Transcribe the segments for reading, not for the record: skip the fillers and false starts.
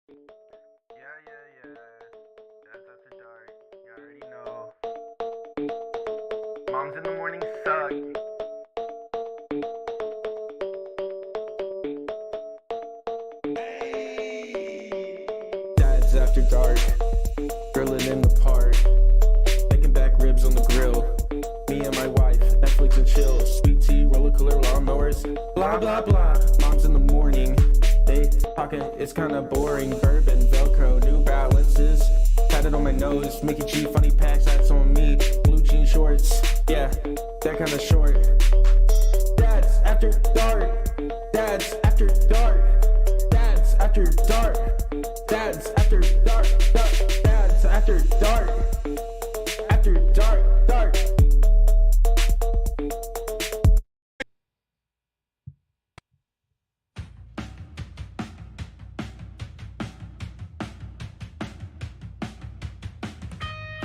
Yeah. That's after dark. You already know. Moms in the morning suck. Dads after dark, grilling in the park, making back ribs on the grill. Me and my wife, Netflix and chill, sweet tea, roller cooler, lawnmowers, blah blah blah. Moms in the morning, they talking, it's kinda boring. Bourbon, Velcro, New Balances, tatted on my nose, Mickey G, funny packs, that's on me. Blue jean shorts, yeah, that kinda short. Dads after dark, dads after dark, dads after dark. Dads after dark, dads after dark, dark.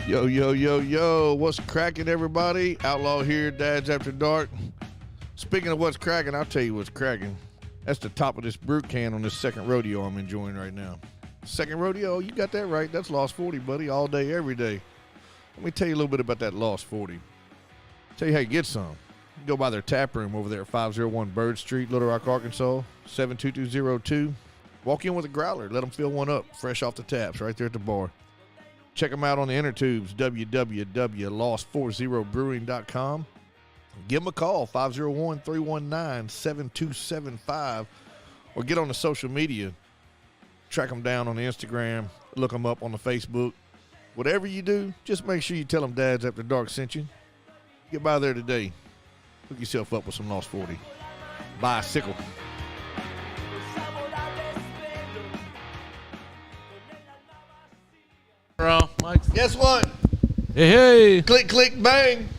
Yo, what's cracking, everybody? Outlaw here, Dads After Dark. Speaking of what's cracking, I'll tell you what's cracking. That's the top of this brute can on this second rodeo I'm enjoying right now. Second rodeo, you got that right. That's Lost 40, buddy, all day, every day. Let me tell you a little bit about that Lost 40. Tell you how you get some. You go by their tap room over there at 501 Bird Street, Little Rock, Arkansas, 72202. Walk in with a growler. Let them fill one up, fresh off the taps, right there at the bar. Check them out on the inner tubes, www.lost40brewing.com. Give them a call, 501-319-7275, or get on the social media. Track them down on the Instagram, look them up on the Facebook. Whatever you do, just make sure you tell them Dads After Dark sent you. Get by there today. Hook yourself up with some Lost 40. Bicycle. Mike. Guess what? Hey. Click, click, bang.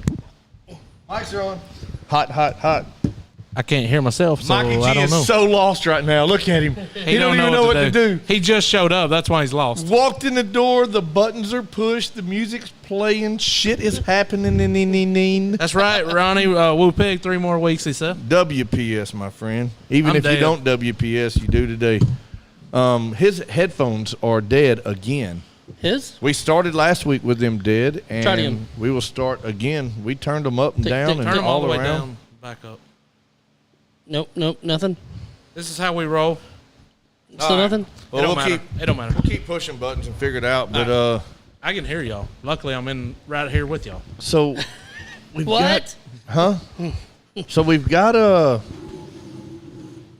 Mics are on. Hot. I can't hear myself, so Mikey G I don't know. is so lost right now. Look at him. He don't even know what to do. He just showed up. That's why he's lost. Walked in the door. The buttons are pushed. The music's playing. Shit is happening. That's right, Ronnie. Woo Pig, 3 more weeks, he said. WPS, my friend. Even I'm if dead. you don't WPS, you do today. His headphones are dead again. His? We started last week with them dead, Try it again. and we will start again. We turned them up and down Turn and them all the way around. down, back up. Nope, nothing. This is how we roll. Still nothing? Well, It don't matter. It don't matter. We'll keep pushing buttons and figure it out. But I can hear y'all. Luckily, I'm in right here with y'all. so we've What? got So we've got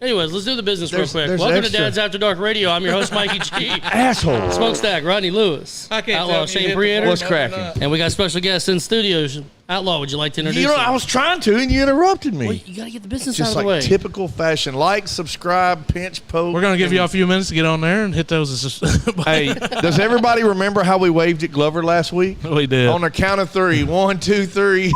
Anyways, let's do the business real quick. there's Welcome extra- to Dad's After Dark Radio. I'm your host, Mikey G. asshole. Smokestack, Rodney Lewis. I can't Outlaw, tell if you Shane hit the Prietor. What's cracking? And we got special guests in studio. Outlaw, would you like to introduce You know, them? I was trying to, and you interrupted me. Well, you got to get the business Just out of the way. like typical fashion. Like, subscribe, pinch, poke. We're going to give you a few minutes to get on there and hit those. Hey, does everybody remember how we waved at Glover last week? We did. On the count of 3. 1, 2, 3.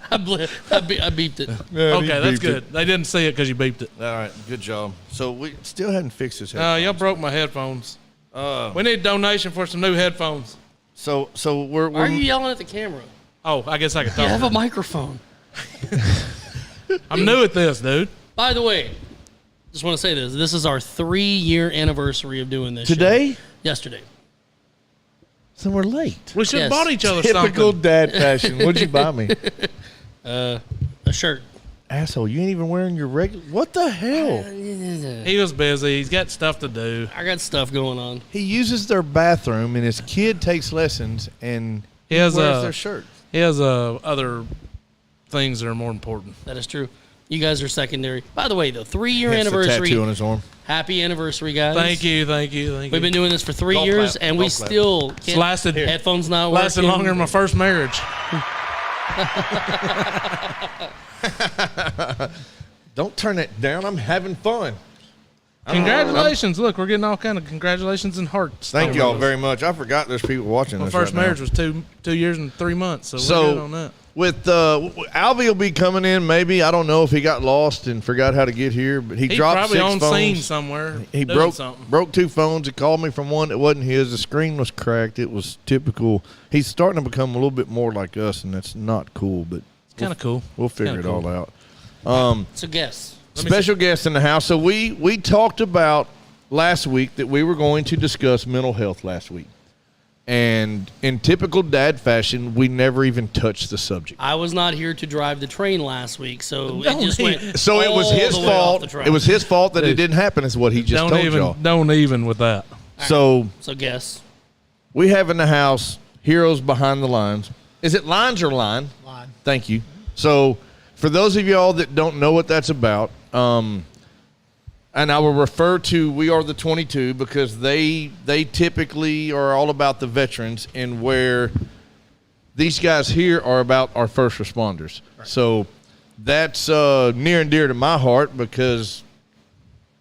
I beeped it. Okay, that's good. They didn't see it because you beeped it. All right, good job. So we still hadn't fixed this headphones. Y'all broke my headphones. We need a donation for some new headphones. So we're Why are you yelling at the camera? Oh, I guess I could You talk. have a microphone. I'm new at this, dude. By the way, just want to say this. This is our 3-year anniversary of doing this today. show. Yesterday. So we're late. We should have Yes. bought each other Typical something. dad fashion. What'd you buy me? A shirt. Asshole, you ain't even wearing your regular. What the hell? He was busy. He's got stuff to do. I got stuff going on. He uses their bathroom, and his kid takes lessons, and He has wears their shirt. He has other things that are more important. That is true. You guys are secondary. By the way, the 3-year Hence the anniversary. tattoo on his arm. Happy anniversary, guys. Thank you. We've been doing this for 3 Golf years, clap, and we golf clap. still It's can't. lasted Headphones not lasted working. longer than my first marriage. Don't turn it down. I'm having fun. Congratulations! Look, we're getting all kind of congratulations and hearts. Thank y'all very much. I forgot there's people watching My this first right marriage now. was 2 years and 3 months, so, So- we're good on that. With Albie will be coming in. Maybe I don't know if he got lost and forgot how to get here, but he He's dropped probably 6 on phones. scene somewhere. He doing something. broke 2 phones. He called me from one that wasn't his. The screen was cracked. It was typical. He's starting to become a little bit more like us, and that's not cool. But It's kind of cool. we'll figure kinda it all cool. out. So guess. Let me Special guest in the house. So we talked about last week that we were going to discuss mental health last week. And in typical dad fashion, we never even touched the subject. I was not here to drive the train last week, so it just went. So it was all his the way off the fault. track. It was his fault that it didn't happen, is what he just told y'all. Don't even with that. So So guess. we have in the house Heroes Behind the Lines. Is it lines or line? Line. Thank you. So for those of y'all that don't know what that's about, and I will refer to We Are the 22 because they typically are all about the veterans, and where these guys here are about our first responders. Right. So that's near and dear to my heart because,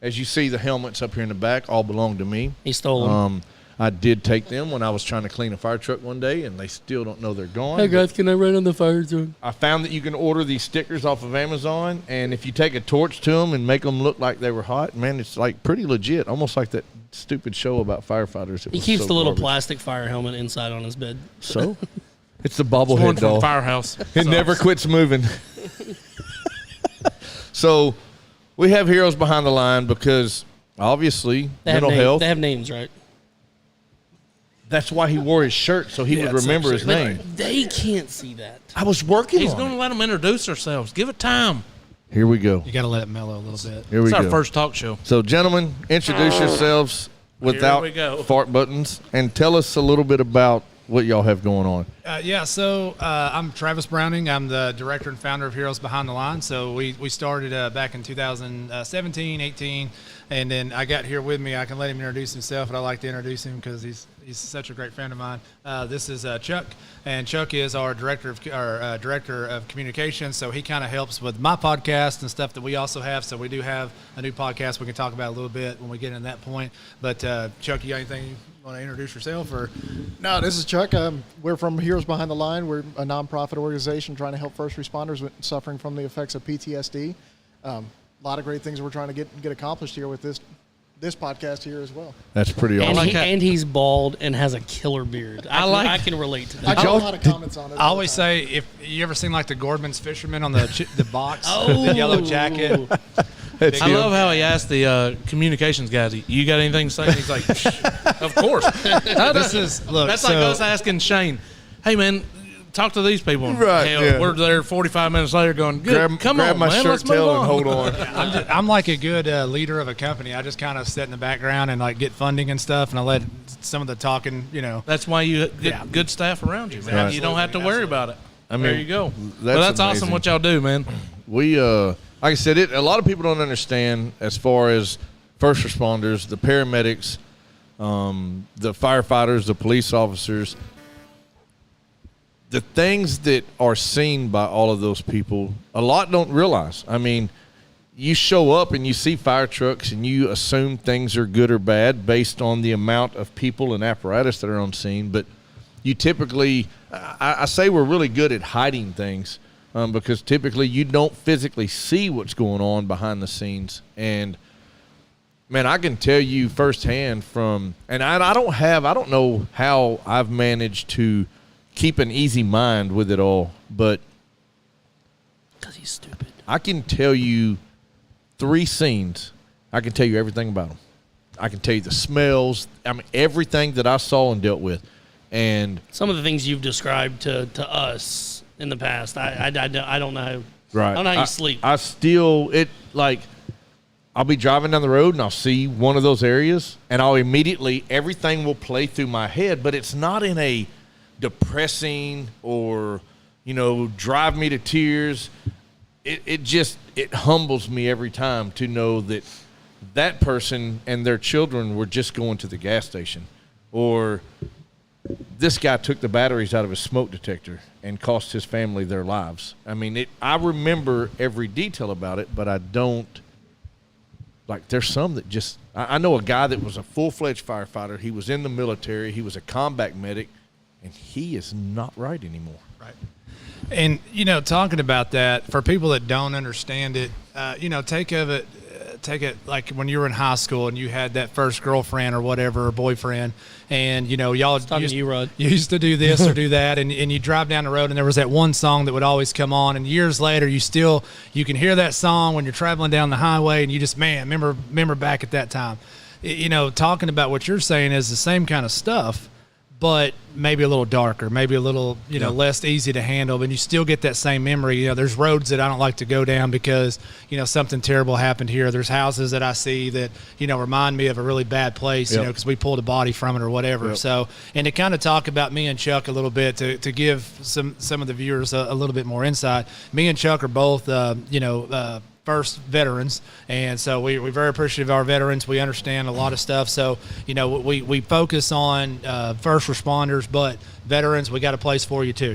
as you see, the helmets up here in the back all belong to me. He stole them. I did take them when I was trying to clean a fire truck one day, and they still don't know they're gone. Hey guys, can I run on the fire truck? I found that you can order these stickers off of Amazon, and if you take a torch to them and make them look like they were hot, man, it's like pretty legit, almost like that stupid show about firefighters. He keeps the little plastic fire helmet inside on his bed. So it's the One bobblehead from doll. Firehouse. It never quits moving. So we have Heroes Behind the Line because obviously mental health. They have names, right? That's why he wore his shirt, so he would remember his name. They can't see that. I was working He's on going it. to let them introduce themselves. Give it time. Here we go. You got to let it mellow a little bit. Here we It's our go. first talk show. So, gentlemen, introduce yourselves without we go. fart buttons and tell us a little bit about what y'all have going on. I'm Travis Browning. I'm the director and founder of Heroes Behind the Line. So we started back in 2017, 18, and then I got here with me. I can let him introduce himself, but I like to introduce him because he's such a great friend of mine. This is Chuck, and Chuck is our director of communications. So he kind of helps with my podcast and stuff that we also have. So we do have a new podcast we can talk about a little bit when we get in that point. But Chuck, you got anything you want to introduce yourself or? No, this is Chuck. We're from Heroes Behind the Line. We're a nonprofit organization trying to help first responders suffering from the effects of PTSD. A lot of great things we're trying to get accomplished here with this podcast here as well. That's pretty awesome. And he's bald and has a killer beard. I can relate to I that. got a lot of comments on it. I always say, if you ever seen like the Gordman's Fisherman on the box, Oh. the yellow jacket. That's I him. love how he asked the communications guys, "You got anything to say?" And he's like, "Psh, "Of course." That's like us asking Shane, "Hey man, talk to these people." Right, Hell, yeah. we're there 45 minutes later, going, "Good, come grab on, my man, shirt let's move tail on." and hold on. I'm like a good leader of a company. I just kind of sit in the background and like get funding and stuff, and I let some of the talking, That's why you get good staff around you, man. Right. You don't have to worry about it. I mean, there you go. that's That's awesome amazing. what y'all do, man. We, like I said, a lot of people don't understand as far as first responders, the paramedics, the firefighters, the police officers, the things that are seen by all of those people, a lot don't realize. I mean, you show up and you see fire trucks and you assume things are good or bad based on the amount of people and apparatus that are on scene, but you typically, I say we're really good at hiding things because typically you don't physically see what's going on behind the scenes. And, man, I can tell you firsthand and I don't know how I've managed to keep an easy mind with it all, but Because he's stupid. I can tell you 3 scenes. I can tell you everything about them. I can tell you the smells. I mean, everything that I saw and dealt with. And Some of the things you've described to us in the past, I don't know how. right, I don't know how you sleep. I still I'll be driving down the road and I'll see one of those areas, and I'll immediately everything will play through my head, but it's not in a depressing or drive me to tears. It humbles me every time to know that person and their children were just going to the gas station, or this guy took the batteries out of his smoke detector and cost his family their lives. I mean, I remember every detail about it, but I don't, there's some that just, I know a guy that was a full-fledged firefighter. He was in the military. He was a combat medic, and he is not right anymore. Right. And, talking about that, for people that don't understand it, take it like when you were in high school and you had that first girlfriend or whatever, or boyfriend, and, y'all talking to you, Rod. You used to do this or do that, and you drive down the road and there was that one song that would always come on, and years later you can hear that song when you're traveling down the highway, and you just, remember back at that time. talking about what you're saying is the same kind of stuff, but maybe a little darker, maybe a little, less easy to handle, but you still get that same memory. There's roads that I don't like to go down because, something terrible happened here. There's houses that I see that, remind me of a really bad place, because we pulled a body from it or whatever. Yep. So, and to kind of talk about me and Chuck a little bit, to give some of the viewers a little bit more insight. Me and Chuck are both, first veterans, and so we're very appreciative of our veterans. We understand a lot of stuff, so we focus on first responders, but veterans, we got a place for you too.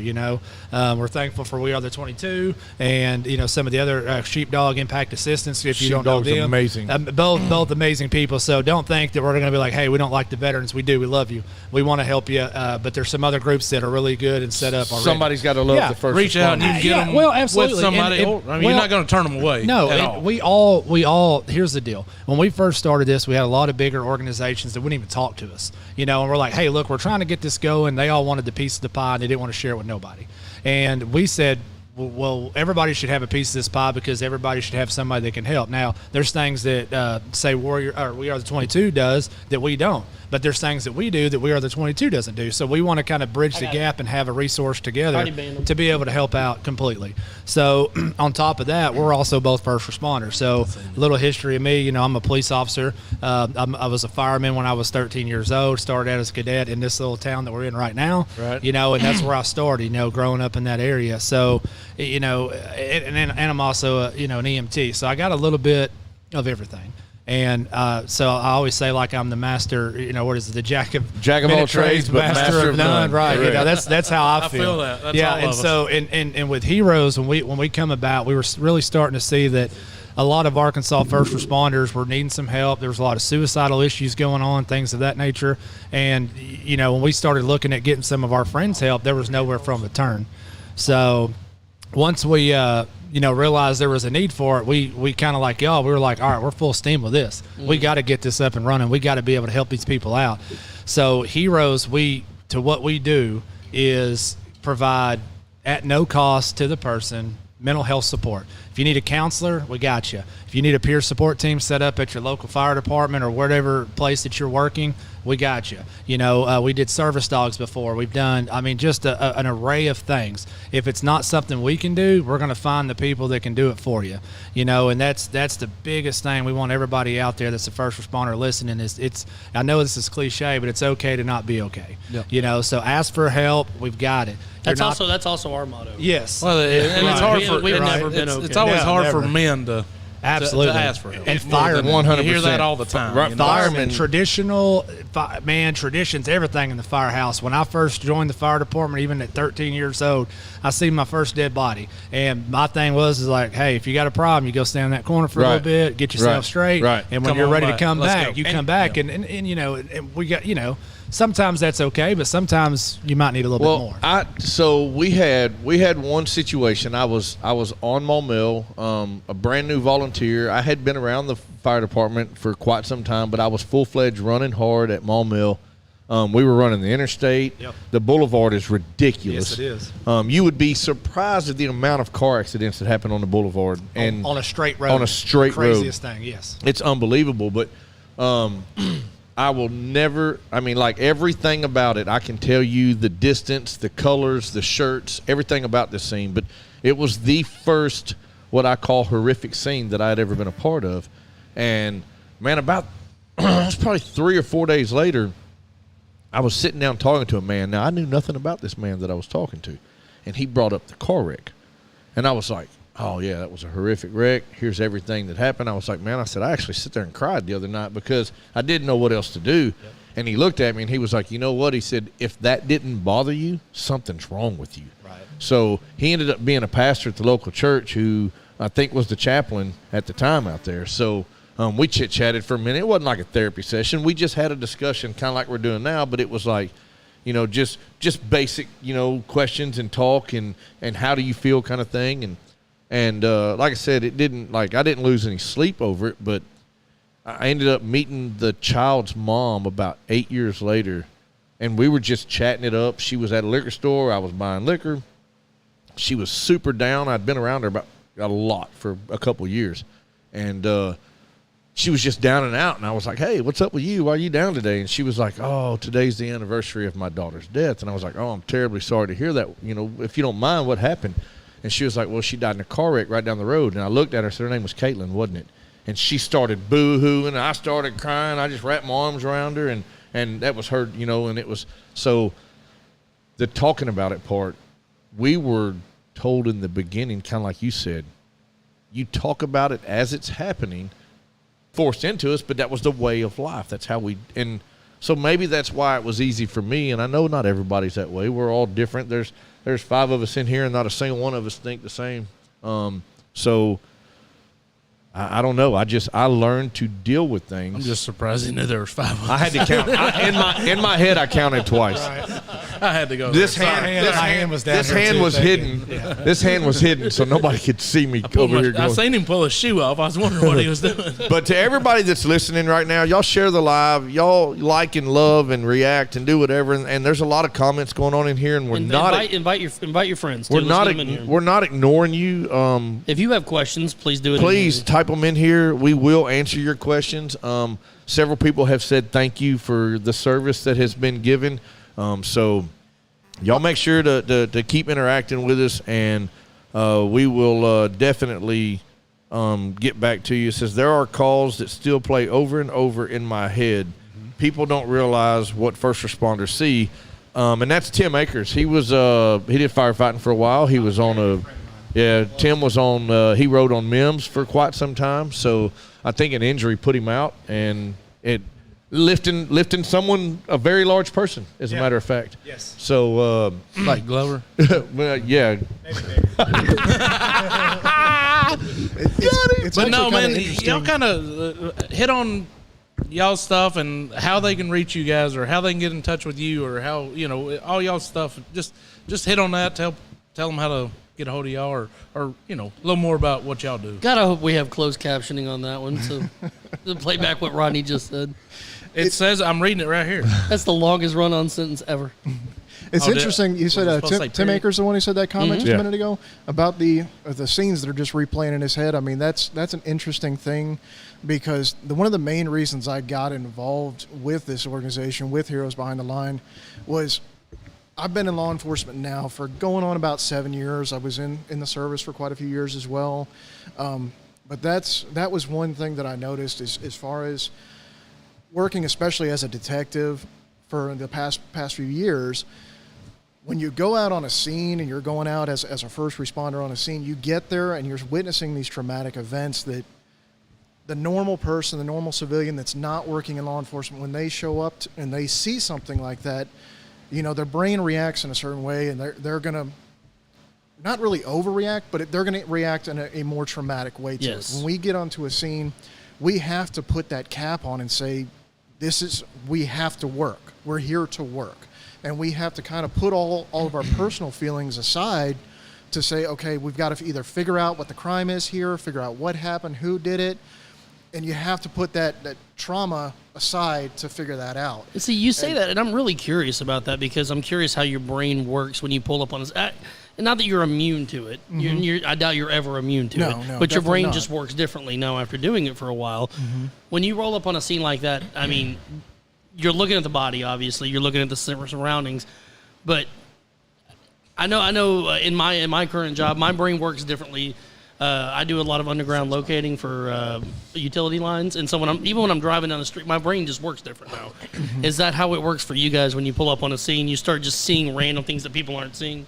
We're thankful for We Are the 22 and some of the other Sheepdog Impact Assistance. If you don't know them, amazing. Both amazing people. So don't think that we're going to be like, hey, we don't like the veterans. We do. We love you. We want to help you. But there's some other groups that are really good and set up already. Somebody's got to love the first. Reach out and you can get them. Well, absolutely. With somebody. You're not going to turn them away. No, we all. Here's the deal. When we first started this, we had a lot of bigger organizations that wouldn't even talk to us. And we're like, hey, look, we're trying to get this going. They all wanted the piece of the pie, and they didn't want to share it with nobody. And we said, well, everybody should have a piece of this pie because everybody should have somebody that can help. Now, there's things that say We Are the 22 does that we don't. But there's things that we do that We Are the 22 doesn't do. So we want to kind of bridge the gap and have a resource together to be able to help out completely. So on top of that, we're also both first responders. So a little history of me, I'm a police officer. I was a fireman when I was 13 years old, started out as a cadet in this little town that we're in right now. Right. And that's where I started, growing up in that area. So, and I'm also, an EMT. So I got a little bit of everything. And so I always say, like, I'm the master. What is it? The jack of all trades, but master of none. Right? That's how I feel. I feel that. That's yeah. all And of so, us. and with Heroes, when we come about, we were really starting to see that a lot of Arkansas first responders were needing some help. There was a lot of suicidal issues going on, things of that nature. And when we started looking at getting some of our friends' help, there was nowhere for them to turn. So once we realized there was a need for it, we kind of like y'all, we were like, all right, we're full steam with this. We got to get this up and running. We got to be able to help these people out. So Heroes, what we do is provide at no cost to the person mental health support. If you need a counselor, we got you. If you need a peer support team set up at your local fire department or whatever place that you're working, we got you. We did service dogs before. We've done, just an array of things. If it's not something we can do, we're going to find the people that can do it for you. And that's the biggest thing. We want everybody out there that's a first responder listening is I know this is cliche, but it's okay to not be okay. Yep. So ask for help. We've got it. That's also our motto. Yes. Well, and it's hard for we've never been okay. It's always hard never. for men to absolutely to ask for help. And firemen, 100%. You hear that all the time. Right, Firemen, traditions, everything in the firehouse. When I first joined the fire department, even at 13 years old, I seen my first dead body. And my thing is like, hey, if you got a problem, you go stand in that corner for a little bit, get yourself straight. Right. And when Come you're on ready back. to come Let's back, go. you come back. And and we got, sometimes that's okay, but sometimes you might need a little bit more. So we had one situation. I was on Maul Mill, a brand new volunteer. I had been around the fire department for quite some time, but I was full-fledged running hard at Maul Mill. We were running the interstate. Yep. The boulevard is ridiculous. Yes, it is. You would be surprised at the amount of car accidents that happen on the boulevard and on a straight road. On a straight road. Craziest thing, yes. It's unbelievable, but I will never, everything about it, I can tell you the distance, the colors, the shirts, everything about this scene. But it was the first, what I call horrific scene that I had ever been a part of. And, man, about, it was probably 3 or 4 days later, I was sitting down talking to a man. Now, I knew nothing about this man that I was talking to. And he brought up the car wreck. And I was like, oh, yeah, that was a horrific wreck. Here's everything that happened. I was like, man, I said, I actually sit there and cried the other night because I didn't know what else to do. Yep. And he looked at me and he was like, you know what? He said, if that didn't bother you, something's wrong with you. Right. So he ended up being a pastor at the local church who I think was the chaplain at the time out there. So we chit-chatted for a minute. It wasn't like a therapy session. We just had a discussion kind of like we're doing now, but it was like, just basic, questions and talk and how do you feel kind of thing. And like I said, I didn't lose any sleep over it, but I ended up meeting the child's mom about 8 years later, and we were just chatting it up. She was at a liquor store. I was buying liquor. She was super down. I'd been around her a lot for a couple of years. And she was just down and out. And I was like, hey, what's up with you? Why are you down today? And she was like, oh, today's the anniversary of my daughter's death. And I was like, oh, I'm terribly sorry to hear that. You know, if you don't mind, what happened? And she was like, well, she died in a car wreck right down the road. And I looked at her, said her name was Caitlin, wasn't it? And she started boo-hooing. I started crying. I just wrapped my arms around her. And that was her, you know, and it was so the talking about it part, we were told in the beginning, kind of like you said, you talk about it as it's happening, forced into us, but that was the way of life. That's how we, and so maybe that's why it was easy for me. And I know not everybody's that way. We're all different. There's 5 of us in here, and not a single one of us think the same. So I don't know. I learned to deal with things. I'm just surprised he knew there was 5 of us. I had to count. In my head, I counted twice. I had to go. This there. hand was down. This there hand too, was thinking. hidden. Yeah. This hand was hidden, so nobody could see me over here I going. seen him pull his shoe off. I was wondering what he was doing. But to everybody that's listening right now, y'all share the live. Y'all like and love and react and do whatever. And there's a lot of comments going on in here, and we're not invite your friends. We're not ignoring you. If you have questions, please do it. Please type them in here. We will answer your questions. Several people have said thank you for the service that has been given. So y'all make sure to keep interacting with us, and we will definitely get back to you. It says, there are calls that still play over and over in my head. People don't realize what first responders see. And that's Tim Akers. He was he did firefighting for a while. He was on Tim was on he rode on MIMS for quite some time. So I think an injury put him out, and it lifting someone, a very large person, as a matter of fact. Yes. So Like Glover. well, yeah. It's But no, actually man, kinda interesting. y'all kind of hit on y'all stuff and how they can reach you guys, or how they can get in touch with you, or how, you know, all y'all stuff. Just hit on that. Tell them how to get a hold of y'all, or you know, a little more about what y'all do. Gotta hope we have closed captioning on that one, so to play back what Rodney just said. It says, I'm reading it right here. That's the longest run-on sentence ever. It's Oh, interesting. You said was it supposed to say Tim period? Akers, the one who said that comment just Yeah. a minute ago about the scenes that are just replaying in his head. I mean, that's an interesting thing, because one of the main reasons I got involved with this organization, with Heroes Behind the Line, was I've been in law enforcement now for going on about 7 years. I was in the service for quite a few years as well. But that was one thing that I noticed as far as working, especially as a detective for the past few years. When you go out on a scene and you're going out as a first responder on a scene, you get there and you're witnessing these traumatic events that the normal person, the normal civilian that's not working in law enforcement, when they show up and they see something like that, you know, their brain reacts in a certain way, and they're going to not really overreact, but they're going to react in a more traumatic way to it. When we get onto a scene, we have to put that cap on and say, we have to work. We're here to work. And we have to kind of put all of our personal feelings aside to say, okay, we've got to either figure out what the crime is here, figure out what happened, who did it, and you have to put that trauma aside to figure that out. See, you say that, and I'm really curious about that, because I'm curious how your brain works when you pull up on this. And not that you're immune to it. I doubt you're ever immune to it. No, but your brain definitely not. just works differently now after doing it for a while. When you roll up on a scene like that, I mean, you're looking at the body, obviously. You're looking at the surroundings. But I know in my current job, my brain works differently. I do a lot of underground locating for utility lines, and so even when I'm driving down the street, my brain just works different now. Is that how it works for you guys when you pull up on a scene? You start just seeing random things that people aren't seeing?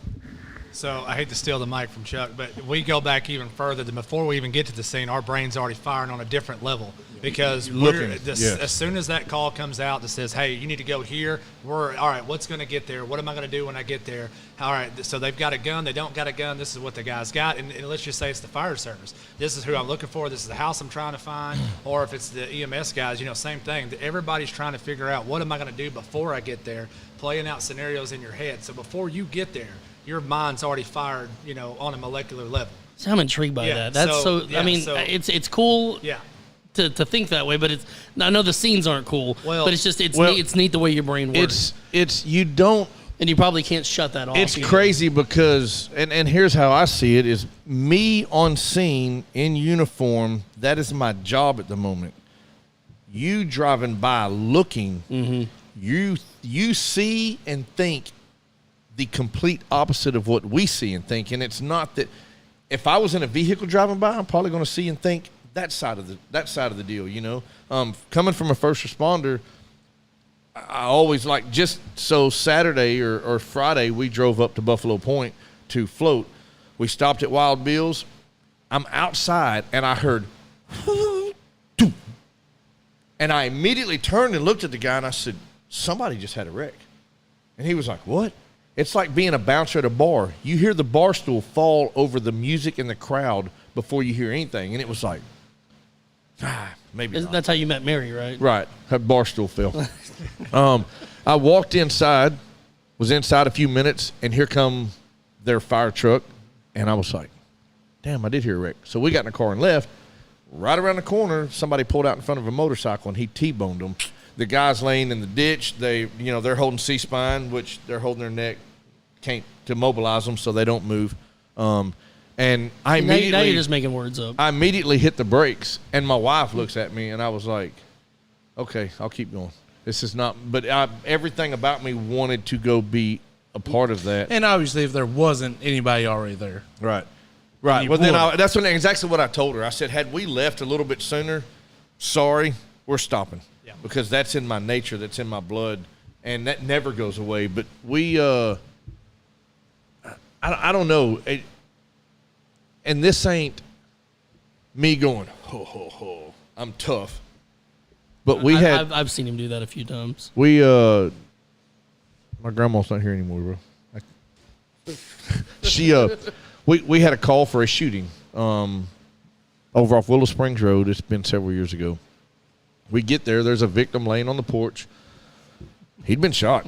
So I hate to steal the mic from Chuck, but we go back even further than before we even get to the scene. Our brain's already firing on a different level, because as soon as that call comes out that says, hey, you need to go here, we're all right, what's going to get there? What am I going to do when I get there? All right, so they've got a gun, they don't got a gun, this is what the guy's got, and let's just say it's the fire service. This is who I'm looking for, this is the house I'm trying to find. Or if it's the EMS guys, you know, same thing. Everybody's trying to figure out, what am I going to do before I get there, playing out scenarios in your head. So before you get there, your mind's already fired, you know, on a molecular level. So I'm intrigued by that. That's it's cool. Yeah. To think that way, but I know the scenes aren't cool. Well, but it's neat the way your brain works. It's you don't. And you probably can't shut that off. It's crazy because, and here's how I see it, is me on scene in uniform, that is my job at the moment. you driving by looking, you see and think the complete opposite of what we see and think. And it's not that if I was in a vehicle driving by, I'm probably going to see and think that side of the deal, you know. Coming from a first responder, I always like, just so Saturday or Friday, we drove up to Buffalo Point to float. We stopped at Wild Bill's. I'm outside, and I heard, and I immediately turned and looked at the guy, and I said, somebody just had a wreck. And he was like, what? It's like being a bouncer at a bar. You hear the bar stool fall over the music in the crowd before you hear anything. And it was like, maybe not. That's how you met Mary, right? Right. Her bar stool fell. I walked inside, was inside a few minutes, and here come their fire truck. And I was like, damn, I did hear a wreck. So we got in the car and left. Right around the corner, somebody pulled out in front of a motorcycle, and he T-boned them. The guy's laying in the ditch. They're holding C-spine, which they're holding their neck, can't to mobilize them so they don't move. And I immediately, now you're just making words up. I immediately hit the brakes, and my wife looks at me, and I was like, okay, I'll keep going. This is not, but everything about me wanted to go be a part of that. And obviously, if there wasn't anybody already there. Right. Right. Well, then that's exactly what I told her. I said, had we left a little bit sooner, sorry, we're stopping. Yeah. Because that's in my nature, that's in my blood, and that never goes away. But we, I don't know. And this ain't me going, ho, ho, ho, I'm tough. But I've seen him do that a few times. My grandma's not here anymore, bro. We had a call for a shooting over off Willow Springs Road. It's been several years ago. We get there. There's a victim laying on the porch. He'd been shot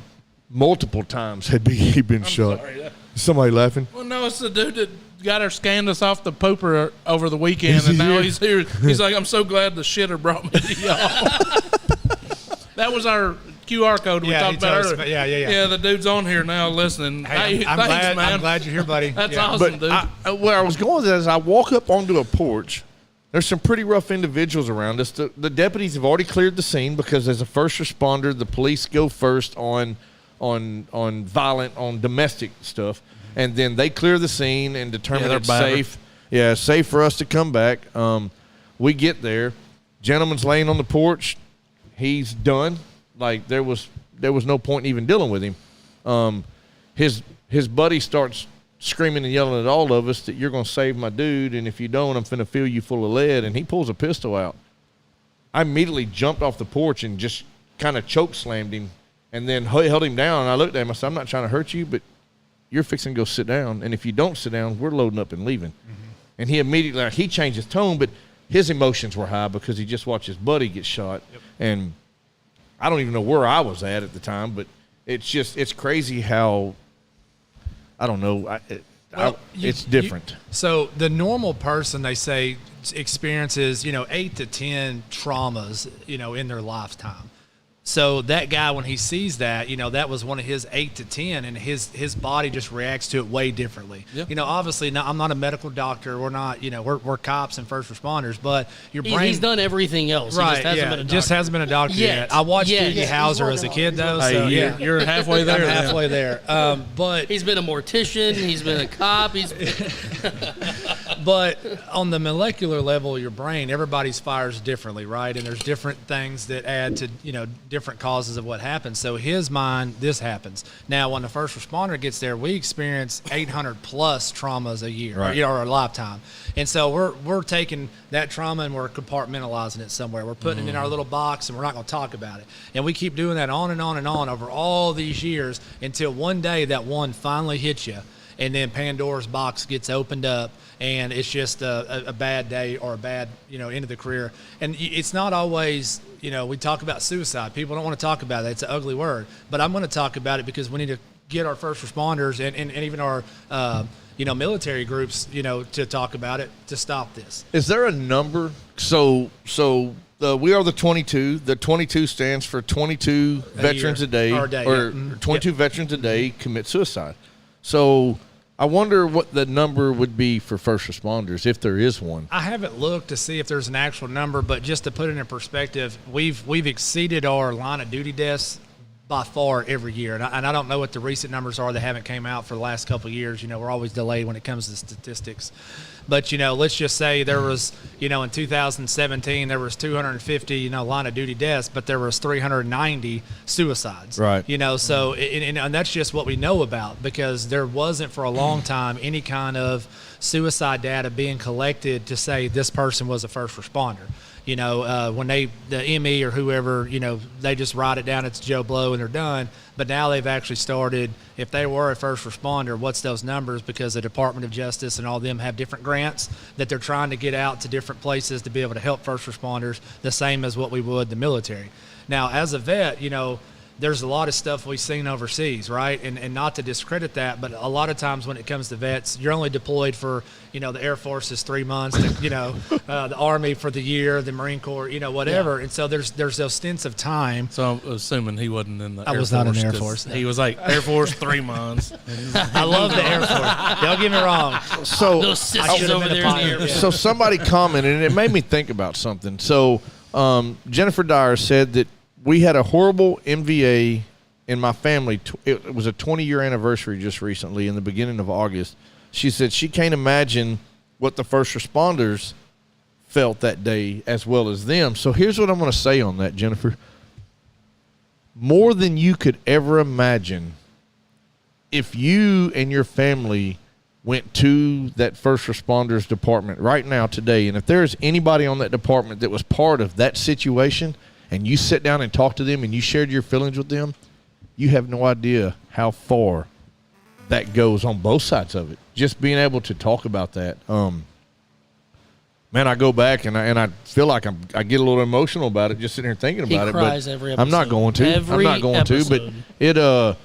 multiple times. He'd been shot. Sorry. Somebody laughing? Well, no, it's the dude that got her scanned us off the pooper over the weekend, and now he's here. He's like, I'm so glad the shitter brought me to y'all. That was our QR code we talked about earlier. Yeah. Yeah, the dude's on here now listening. Hey, I'm glad, man. I'm glad you're here, buddy. That's awesome, dude. Where I was going with that is I walk up onto a porch. There's some pretty rough individuals around us. The deputies have already cleared the scene because as a first responder, the police go first on domestic stuff, and then they clear the scene and determine it's safe. Yeah, safe for us to come back. We get there. Gentleman's laying on the porch. He's done. Like there was no point in even dealing with him. His buddy starts screaming and yelling at all of us that you're going to save my dude, and if you don't, I'm finna fill you full of lead. And he pulls a pistol out. I immediately jumped off the porch and just kind of choke slammed him, and then held him down. And I looked at him. I said, I'm not trying to hurt you, but you're fixing to go sit down. And if you don't sit down, we're loading up and leaving. Mm-hmm. And he immediately, he changed his tone, but his emotions were high because he just watched his buddy get shot. Yep. And I don't even know where I was at the time, but it's crazy how, I don't know, it's different. So the normal person, they say, experiences, 8 to 10 traumas, in their lifetime. So that guy, when he sees that, that was one of his 8 to 10, and his body just reacts to it way differently. Yep. Obviously, I'm not a medical doctor. We're not, we're cops and first responders, but your brain. He's done everything else. Right. He just hasn't been a doctor. Just hasn't been a doctor yet. I watched Doogie Howser as a kid, though. So you're halfway there. I'm halfway there. But he's been a mortician. He's been a cop. But on the molecular level of your brain, everybody's fires differently, right? And there's different things that add to, different causes of what happens. So his mind, this happens. Now, when the first responder gets there, we experience 800 plus traumas a year, right, or a lifetime. And so we're taking that trauma and we're compartmentalizing it somewhere. We're putting it in our little box and we're not going to talk about it. And we keep doing that on and on and on over all these years until one day that one finally hits you. And then Pandora's box gets opened up, and it's just a bad day or a bad, end of the career. And it's not always, we talk about suicide. People don't want to talk about it. It's an ugly word. But I'm going to talk about it because we need to get our first responders and even our, military groups, to talk about it to stop this. Is there a number? So we are the 22. The 22 stands for 22 veterans a day, or 22 veterans a day commit suicide. So I wonder what the number would be for first responders, if there is one. I haven't looked to see if there's an actual number, but just to put it in perspective, we've exceeded our line of duty deaths by far every year. And I don't know what the recent numbers are that haven't came out for the last couple of years. You know, we're always delayed when it comes to statistics. But, you know, let's just say there was, you know, in 2017, there was 250, you know, line of duty deaths, but there was 390 suicides. Right. You know, so, and that's just what we know about, because there wasn't for a long time any kind of suicide data being collected to say this person was a first responder. You know, when the ME or whoever, you know, they just write it down, it's Joe Blow, and they're done. But now they've actually started, if they were a first responder, what's those numbers? Because the Department of Justice and all them have different grants that they're trying to get out to different places to be able to help first responders, the same as what we would the military. Now, as a vet, you know, there's a lot of stuff we've seen overseas, right? And not to discredit that, but a lot of times when it comes to vets, you're only deployed for, you know, the Air Force is 3 months, you know, the Army for the year, the Marine Corps, you know, whatever. Yeah. And so there's those stints of time. So I'm assuming he wasn't in the Air Force. I was not in the Air Force. He was like Air Force 3 months. I love the Air Force. Don't get me wrong. So Those sisters over there in the Air Force. So somebody commented, and it made me think about something. So Jennifer Dyer said that we had a horrible MVA in my family. It was a 20-year anniversary just recently in the beginning of August. She said she can't imagine what the first responders felt that day as well as them. So here's what I'm going to say on that, Jennifer. More than you could ever imagine, if you and your family went to that first responders department right now today, and if there's anybody on that department that was part of that situation, and you sit down and talk to them and you shared your feelings with them, you have no idea how far that goes on both sides of it. Just being able to talk about that. Man, I go back and I feel like I get a little emotional about it just sitting here thinking about He it. cries But every episode. I'm not going to. Every I'm not going to. But episode.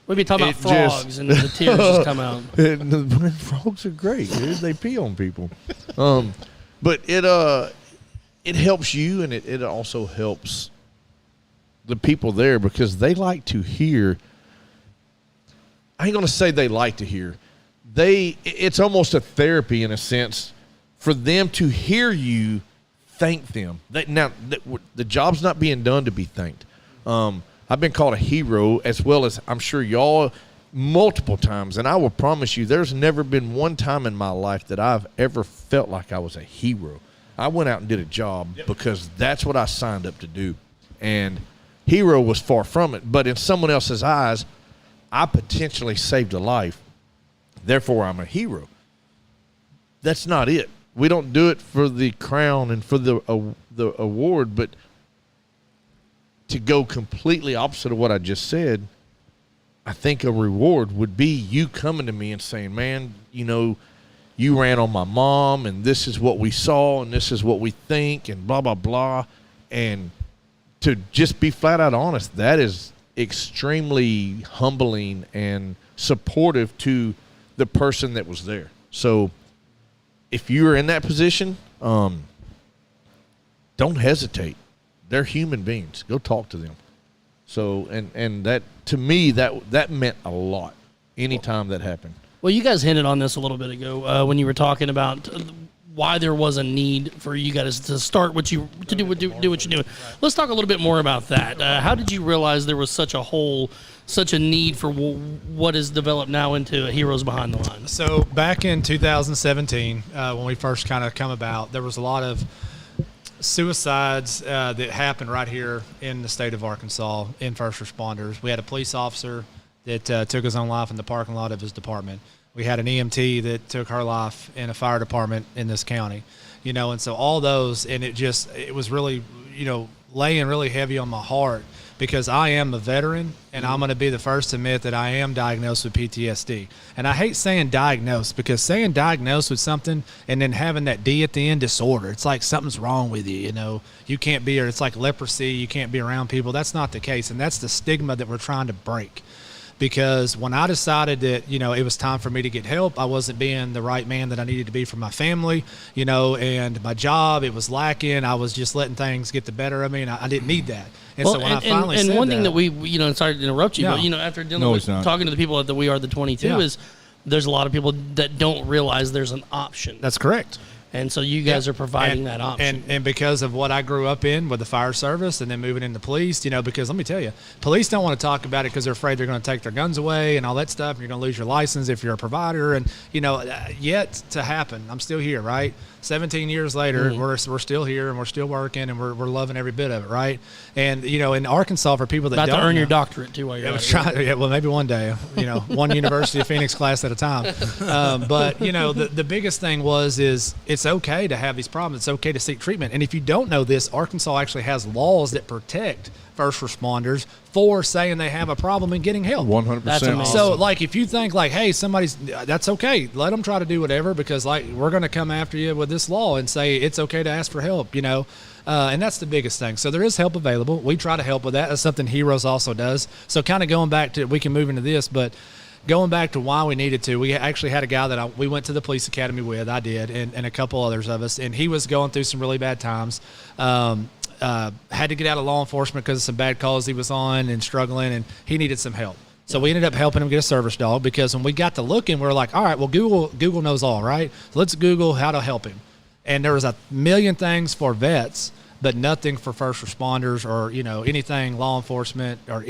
We'd be talking about it just- frogs and the tears just come out. the frogs are great, dude. They pee on people. But it helps you, and it also helps the people there, because they like to hear. I ain't gonna say they like to hear. It's almost a therapy in a sense for them to hear you thank them. The job's not being done to be thanked. I've been called a hero, as well as I'm sure y'all, multiple times, and I will promise you there's never been one time in my life that I've ever felt like I was a hero. I went out and did a job because that's what I signed up to do. And hero was far from it. But in someone else's eyes, I potentially saved a life. Therefore, I'm a hero. That's not it. We don't do it for the crown and for the award, but to go completely opposite of what I just said, I think a reward would be you coming to me and saying, man, you know, you ran on my mom, and this is what we saw, and this is what we think, and blah, blah, blah. And to just be flat out honest, that is extremely humbling and supportive to the person that was there. So if you're in that position, don't hesitate. They're human beings. Go talk to them. So, and that, to me, that meant a lot anytime that happened. Well, you guys hinted on this a little bit ago when you were talking about why there was a need for you guys to start what you to do what you're doing. Let's talk a little bit more about that. How did you realize there was such a need for what is developed now into Heroes Behind the Line? So back in 2017, when we first kind of come about, there was a lot of suicides that happened right here in the state of Arkansas in first responders. We had a police officer that took his own life in the parking lot of his department. We had an EMT that took her life in a fire department in this county, you know, and so all those, and it was really, you know, laying really heavy on my heart, because I am a veteran, and I'm going to be the first to admit that I am diagnosed with PTSD. And I hate saying diagnosed, because saying diagnosed with something and then having that D at the end, disorder, it's like something's wrong with you, you know. You can't be, or it's like leprosy, you can't be around people. That's not the case, and that's the stigma that we're trying to break. Because when I decided that, you know, it was time for me to get help, I wasn't being the right man that I needed to be for my family, you know, and my job, it was lacking. I was just letting things get the better of me, and I didn't need that. And well, so when I finally said one thing that we, you know, sorry to interrupt you, No. but, you know, after dealing No, with it's not. talking to the people at the We Are the 22 Yeah. is there's a lot of people that don't realize there's an option. That's correct. And so you guys are providing that option. And because of what I grew up in with the fire service and then moving into police, because let me tell you, police don't want to talk about it because they're afraid they're going to take their guns away and all that stuff. And you're going to lose your license if you're a provider. And, yet to happen. I'm still here, right? 17 years later, we're still here and we're still working and we're loving every bit of it, right? And, in Arkansas, for people that about don't to earn know, your doctorate, too, while you're at it. yeah, well, maybe one day, one University of Phoenix class at a time. But, the biggest thing is it's okay to have these problems. It's okay to seek treatment. And if you don't know this, Arkansas actually has laws that protect first responders for saying they have a problem and getting help. 100%. That's amazing. So, if you think hey, that's okay. Let them try to do whatever because, we're going to come after you with this law and say it's okay to ask for help, and that's the biggest thing. So there is help available. We try to help with that. That's something Heroes also does. So kind of going back to, we can move into this, but going back to why we needed to, we actually had a guy that we went to the police academy with, I did, and a couple others of us, and he was going through some really bad times. Had to get out of law enforcement because of some bad calls he was on and struggling, and he needed some help. So we ended up helping him get a service dog because when we got to looking, we were like, all right, well, Google knows all, right? So let's Google how to help him. And there was a million things for vets, but nothing for first responders or, anything law enforcement or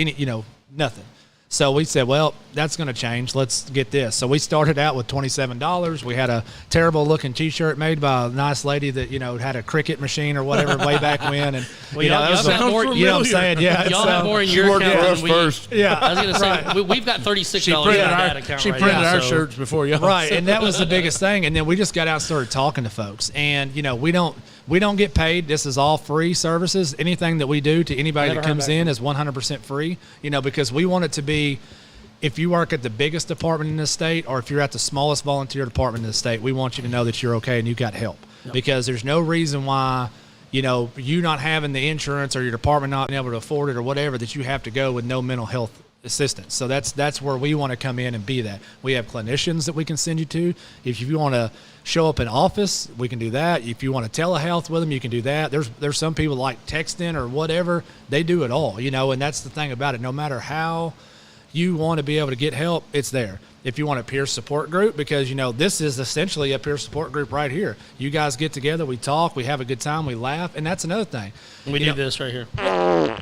nothing. So we said, well, that's going to change. Let's get this. So we started out with $27. We had a terrible looking T-shirt made by a nice lady that, had a Cricut machine or whatever way back when. And, that was sound more you know what I'm saying? Yeah. Y'all have more in your worked account for than us we. first. Yeah. I was going to say, we've got $36 in that account She right printed now, our so- shirts before y'all. Right, and that was the biggest thing. And then we just got out and started talking to folks. And, we don't get paid. This is all free services. Anything that we do to anybody that comes in is 100% free, because we want it to be, if you work at the biggest department in the state or if you're at the smallest volunteer department in the state, we want you to know that you're okay and you got help. Yep. Because there's no reason why, you not having the insurance or your department not being able to afford it or whatever, that you have to go with no mental health assistance. So that's where we want to come in and be that. We have clinicians that we can send you to. If you want to show up in office, we can do that. If you want to telehealth with them, you can do that. There's some people like texting or whatever. They do it all, and that's the thing about it. No matter how you want to be able to get help, it's there. If you want a peer support group, because, this is essentially a peer support group right here. You guys get together, we talk, we have a good time, we laugh, and that's another thing. We do this right here.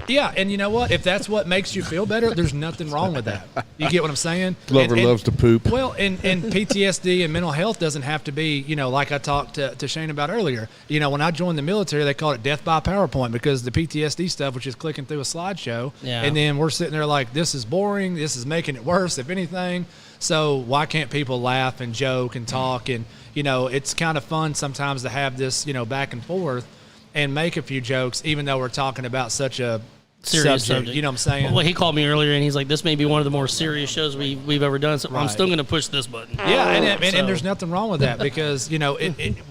Yeah, and you know what? If that's what makes you feel better, there's nothing wrong with that. You get what I'm saying? Glover loves to poop. Well, and PTSD and mental health doesn't have to be, like I talked to Shane about earlier. When I joined the military, they called it death by PowerPoint because the PTSD stuff was just clicking through a slideshow. Yeah. And then we're sitting there like, this is boring. This is making it worse, if anything. So why can't people laugh and joke and talk? And, it's kind of fun sometimes to have this, back and forth and make a few jokes, even though we're talking about such a Serious subject. You know what I'm saying? Well, he called me earlier and he's like, this may be one of the more serious shows we've ever done. So I'm Right. still going to push this button. Yeah, and So- there's nothing wrong with that because,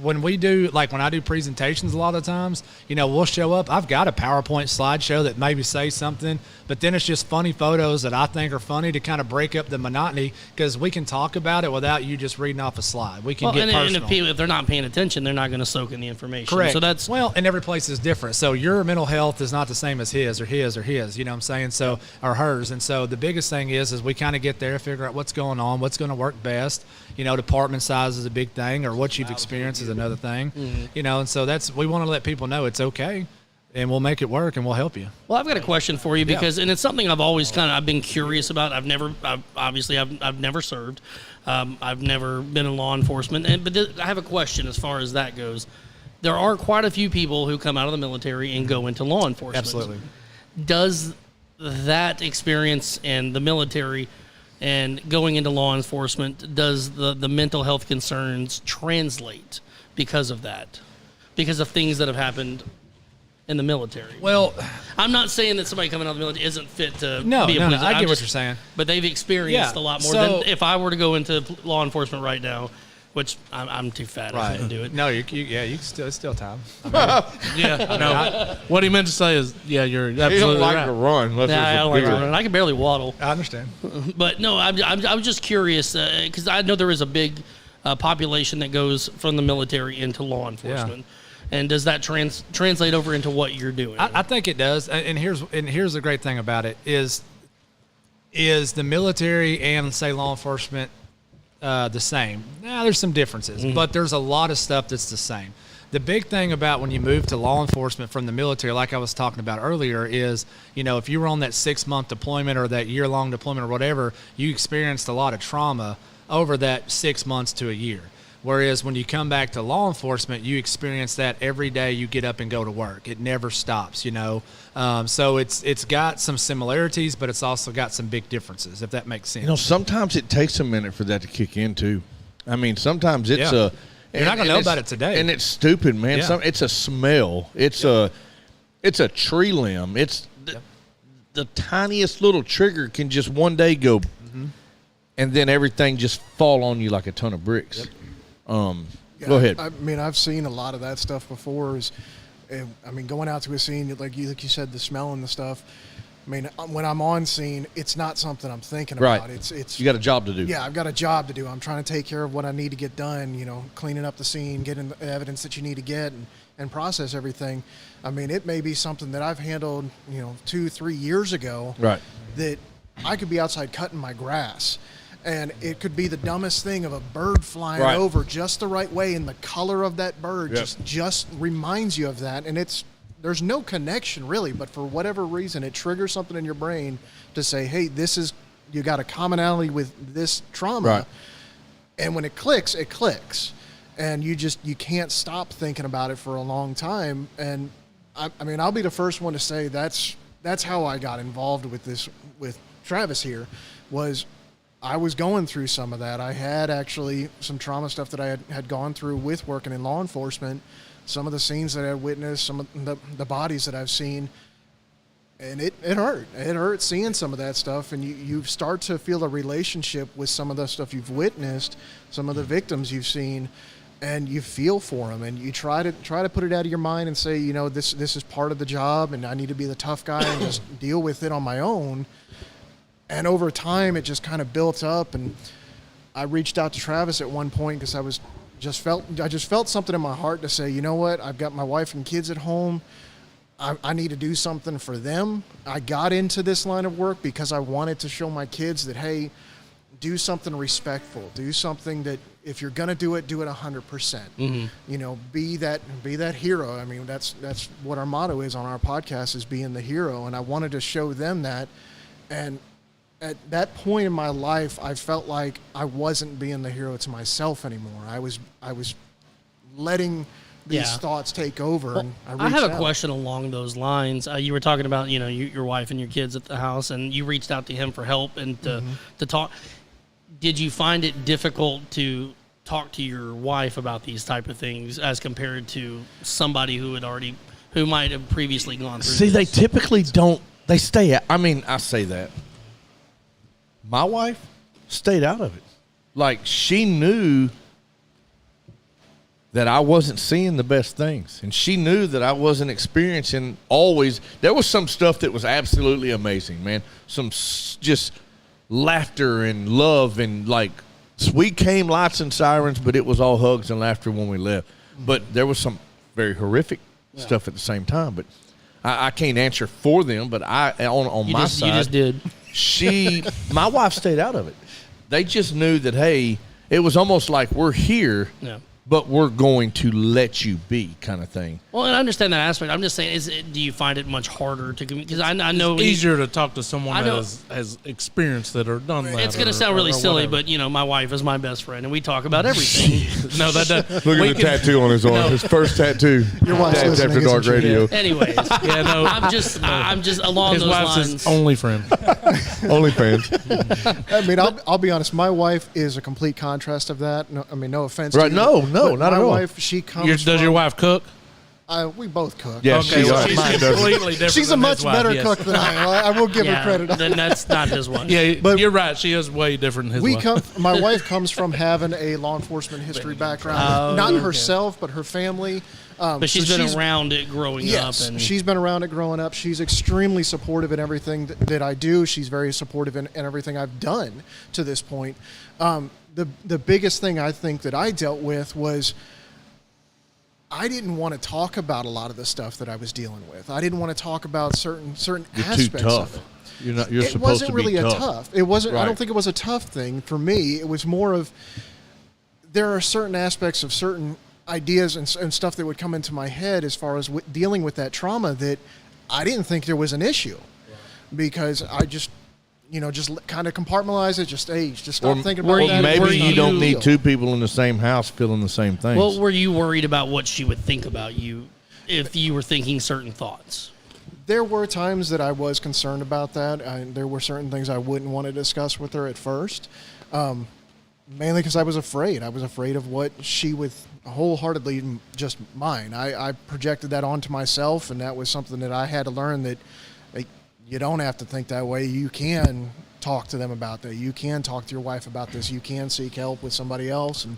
when we do, when I do presentations a lot of times, we'll show up. I've got a PowerPoint slideshow that maybe say something, but then it's just funny photos that I think are funny to kind of break up the monotony because we can talk about it without you just reading off a slide. We can get and personal. if they're not paying attention, they're not going to soak in the information. Correct. So that's and every place is different. So your mental health is not the same as his or his or his. You know what I'm saying? So or hers. And so the biggest thing is we kind of get there, figure out what's going on, what's going to work best. Department size is a big thing, or what you've experienced is another thing. Mm-hmm. And so we want to let people know it's okay, and we'll make it work, and we'll help you. Well, I've got a question for you because, and it's something I've always I've been curious about. I've never served. I've never been in law enforcement, but I have a question as far as that goes. There are quite a few people who come out of the military and go into law enforcement. Absolutely. Does that experience and the military and going into law enforcement, does the mental health concerns translate because of that? Because of things that have happened in the military? Well, I'm not saying that somebody coming out of the military isn't fit to No, be a no, police. I I'm get what just- you're saying. But they've experienced Yeah, a lot more so- than if I were to go into law enforcement right now, which I'm too fat. I couldn't do it. No, you can still. It's still time. Yeah, no. What he meant to say is, yeah, you're He don't absolutely like right. to run. Unless Nah, I there's a don't like to beer. run. I can barely waddle. I understand. But no, I was just curious because I know there is a big population that goes from the military into law enforcement. And does that translate over into what you're doing? I think it does, and here's the great thing about it is the military and say law enforcement the same. Now, there's some differences, but there's a lot of stuff that's the same. The big thing about when you move to law enforcement from the military, like I was talking about earlier, is, if you were on that 6-month deployment or that year-long deployment or whatever, you experienced a lot of trauma over that 6 months to a year. Whereas when you come back to law enforcement, you experience that every day you get up and go to work. It never stops, So it's got some similarities, but it's also got some big differences, if that makes sense. Sometimes it takes a minute for that to kick in, too. I mean, sometimes it's Yeah. You're not going to know about it today. And it's stupid, man. Yeah. It's a smell. It's a tree limb. It's the tiniest little trigger can just one day go, and then everything just fall on you like a ton of bricks. Go ahead. I mean, I've seen a lot of that stuff before. Going out to a scene, like you said, the smell and the stuff. I mean, when I'm on scene, it's not something I'm thinking about. It's you got a job to do. Yeah, I've got a job to do. I'm trying to take care of what I need to get done, cleaning up the scene, getting the evidence that you need to get and process everything. I mean, it may be something that I've handled, 2-3 years ago. Right. That I could be outside cutting my grass, and it could be the dumbest thing of a bird flying over just the right way, and the color of that bird just reminds you of that, and there's no connection really, but for whatever reason, it triggers something in your brain to say, hey, you got a commonality with this trauma. Right. And when it clicks. And you can't stop thinking about it for a long time. And I mean, I'll be the first one to say that's how I got involved with Travis here, was I was going through some of that. I had actually some trauma stuff that I had gone through with working in law enforcement. Some of the scenes that I witnessed, some of the bodies that I've seen, and it hurt. It hurt seeing some of that stuff, and you start to feel a relationship with some of the stuff you've witnessed, some of the victims you've seen, and you feel for them, and you try to put it out of your mind and say, this is part of the job, and I need to be the tough guy and just deal with it on my own. And over time, it just kind of built up, and I reached out to Travis at one point because I just felt something in my heart to say, you know what, I've got my wife and kids at home. I need to do something for them. I got into this line of work because I wanted to show my kids that, hey, do something respectful. Do something that if you're going to do it 100%. Mm-hmm. Be that hero. I mean, that's what our motto is on our podcast, is being the hero. And I wanted to show them that. And at that point in my life, I felt like I wasn't being the hero to myself anymore. I was letting these thoughts take over. Well, and I have a question along those lines. You were talking about, your wife and your kids at the house, and you reached out to him for help and to talk. Did you find it difficult to talk to your wife about these type of things as compared to somebody who might have previously gone through See, this? they typically don't. They stay out. I mean, I say that. My wife stayed out of it. Like, she knew that I wasn't seeing the best things. And she knew that I wasn't experiencing always. There was some stuff that was absolutely amazing, man. Some just laughter and love, and like, we came lights and sirens, but it was all hugs and laughter when we left. But there was some very horrific stuff at the same time. But I can't answer for them, but on my side. You just did. My wife stayed out of it. They just knew that, hey, it was almost like we're here, but we're going to let you be, kind of thing. Well, and I understand that aspect. I'm just saying, do you find it much harder to communicate? Because I know It's easier to talk to someone that has experienced it or done that. It's going to sound really silly, but my wife is my best friend, and we talk about everything. No, that does. Look at the tattoo on his arm. His first tattoo. Your wife's Dad's listening, After Dark isn't she? Radio. Anyways, I'm just along His those wife's lines. his only friend. OnlyFans. I mean, I'll be honest. My wife is a complete contrast of that. No, I mean, no offense. Right, to you, no, but not at all. My wife, she comes. Does your wife cook? We both cook. Yeah, Okay, she well, does. she's Mine doesn't. completely different. She's a than much his wife, better yes. cook than I am. I will give her credit. Then that's not his wife. Yeah, But- you're right. She is way different than his wife. My wife comes from having a law enforcement history background. Not herself, but her family. But she's so been around it growing Yes, up. And she's been around it growing up. She's extremely supportive in everything that I do. She's very supportive in everything I've done to this point. The biggest thing I think that I dealt with was I didn't want to talk about a lot of the stuff that I was dealing with. I didn't want to talk about certain You're too aspects tough. of it. You're It supposed wasn't to really be a tough. tough. It wasn't. I Right. don't think it was a tough thing for me. It was more of there are certain aspects of certain ideas and stuff that would come into my head as far as dealing with that trauma that I didn't think there was an issue because I just just kind of compartmentalize it. Just stop thinking about were that. you- Maybe were you don't you- need two people in the same house feeling the same things. Well, were you worried about what she would think about you if you were thinking certain thoughts? There were times that I was concerned about that. There were certain things I wouldn't want to discuss with her at first, mainly because I was afraid. I was afraid of what she would wholeheartedly just mine. I projected that onto myself, and that was something that I had to learn that you don't have to think that way. You can talk to them about that. You can talk to your wife about this. You can seek help with somebody else and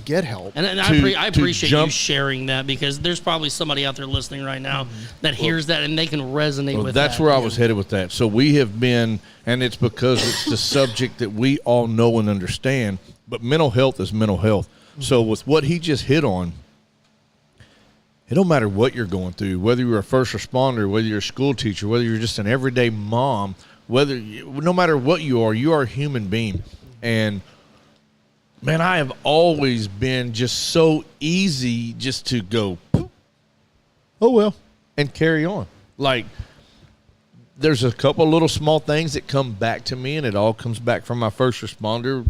get help. And I appreciate you sharing that because there's probably somebody out there listening right now that hears that and they can resonate with that's that. where I was headed with that. So we have been, and it's because it's the subject that we all know and understand, but mental health is mental health. So with what he just hit on, it don't matter what you're going through, whether you're a first responder, whether you're a school teacher, whether you're just an everyday mom, no matter what you are a human being. And man, I have always been just so easy just to go, oh well, and carry on. Like there's a couple little small things that come back to me, and it all comes back from my first responder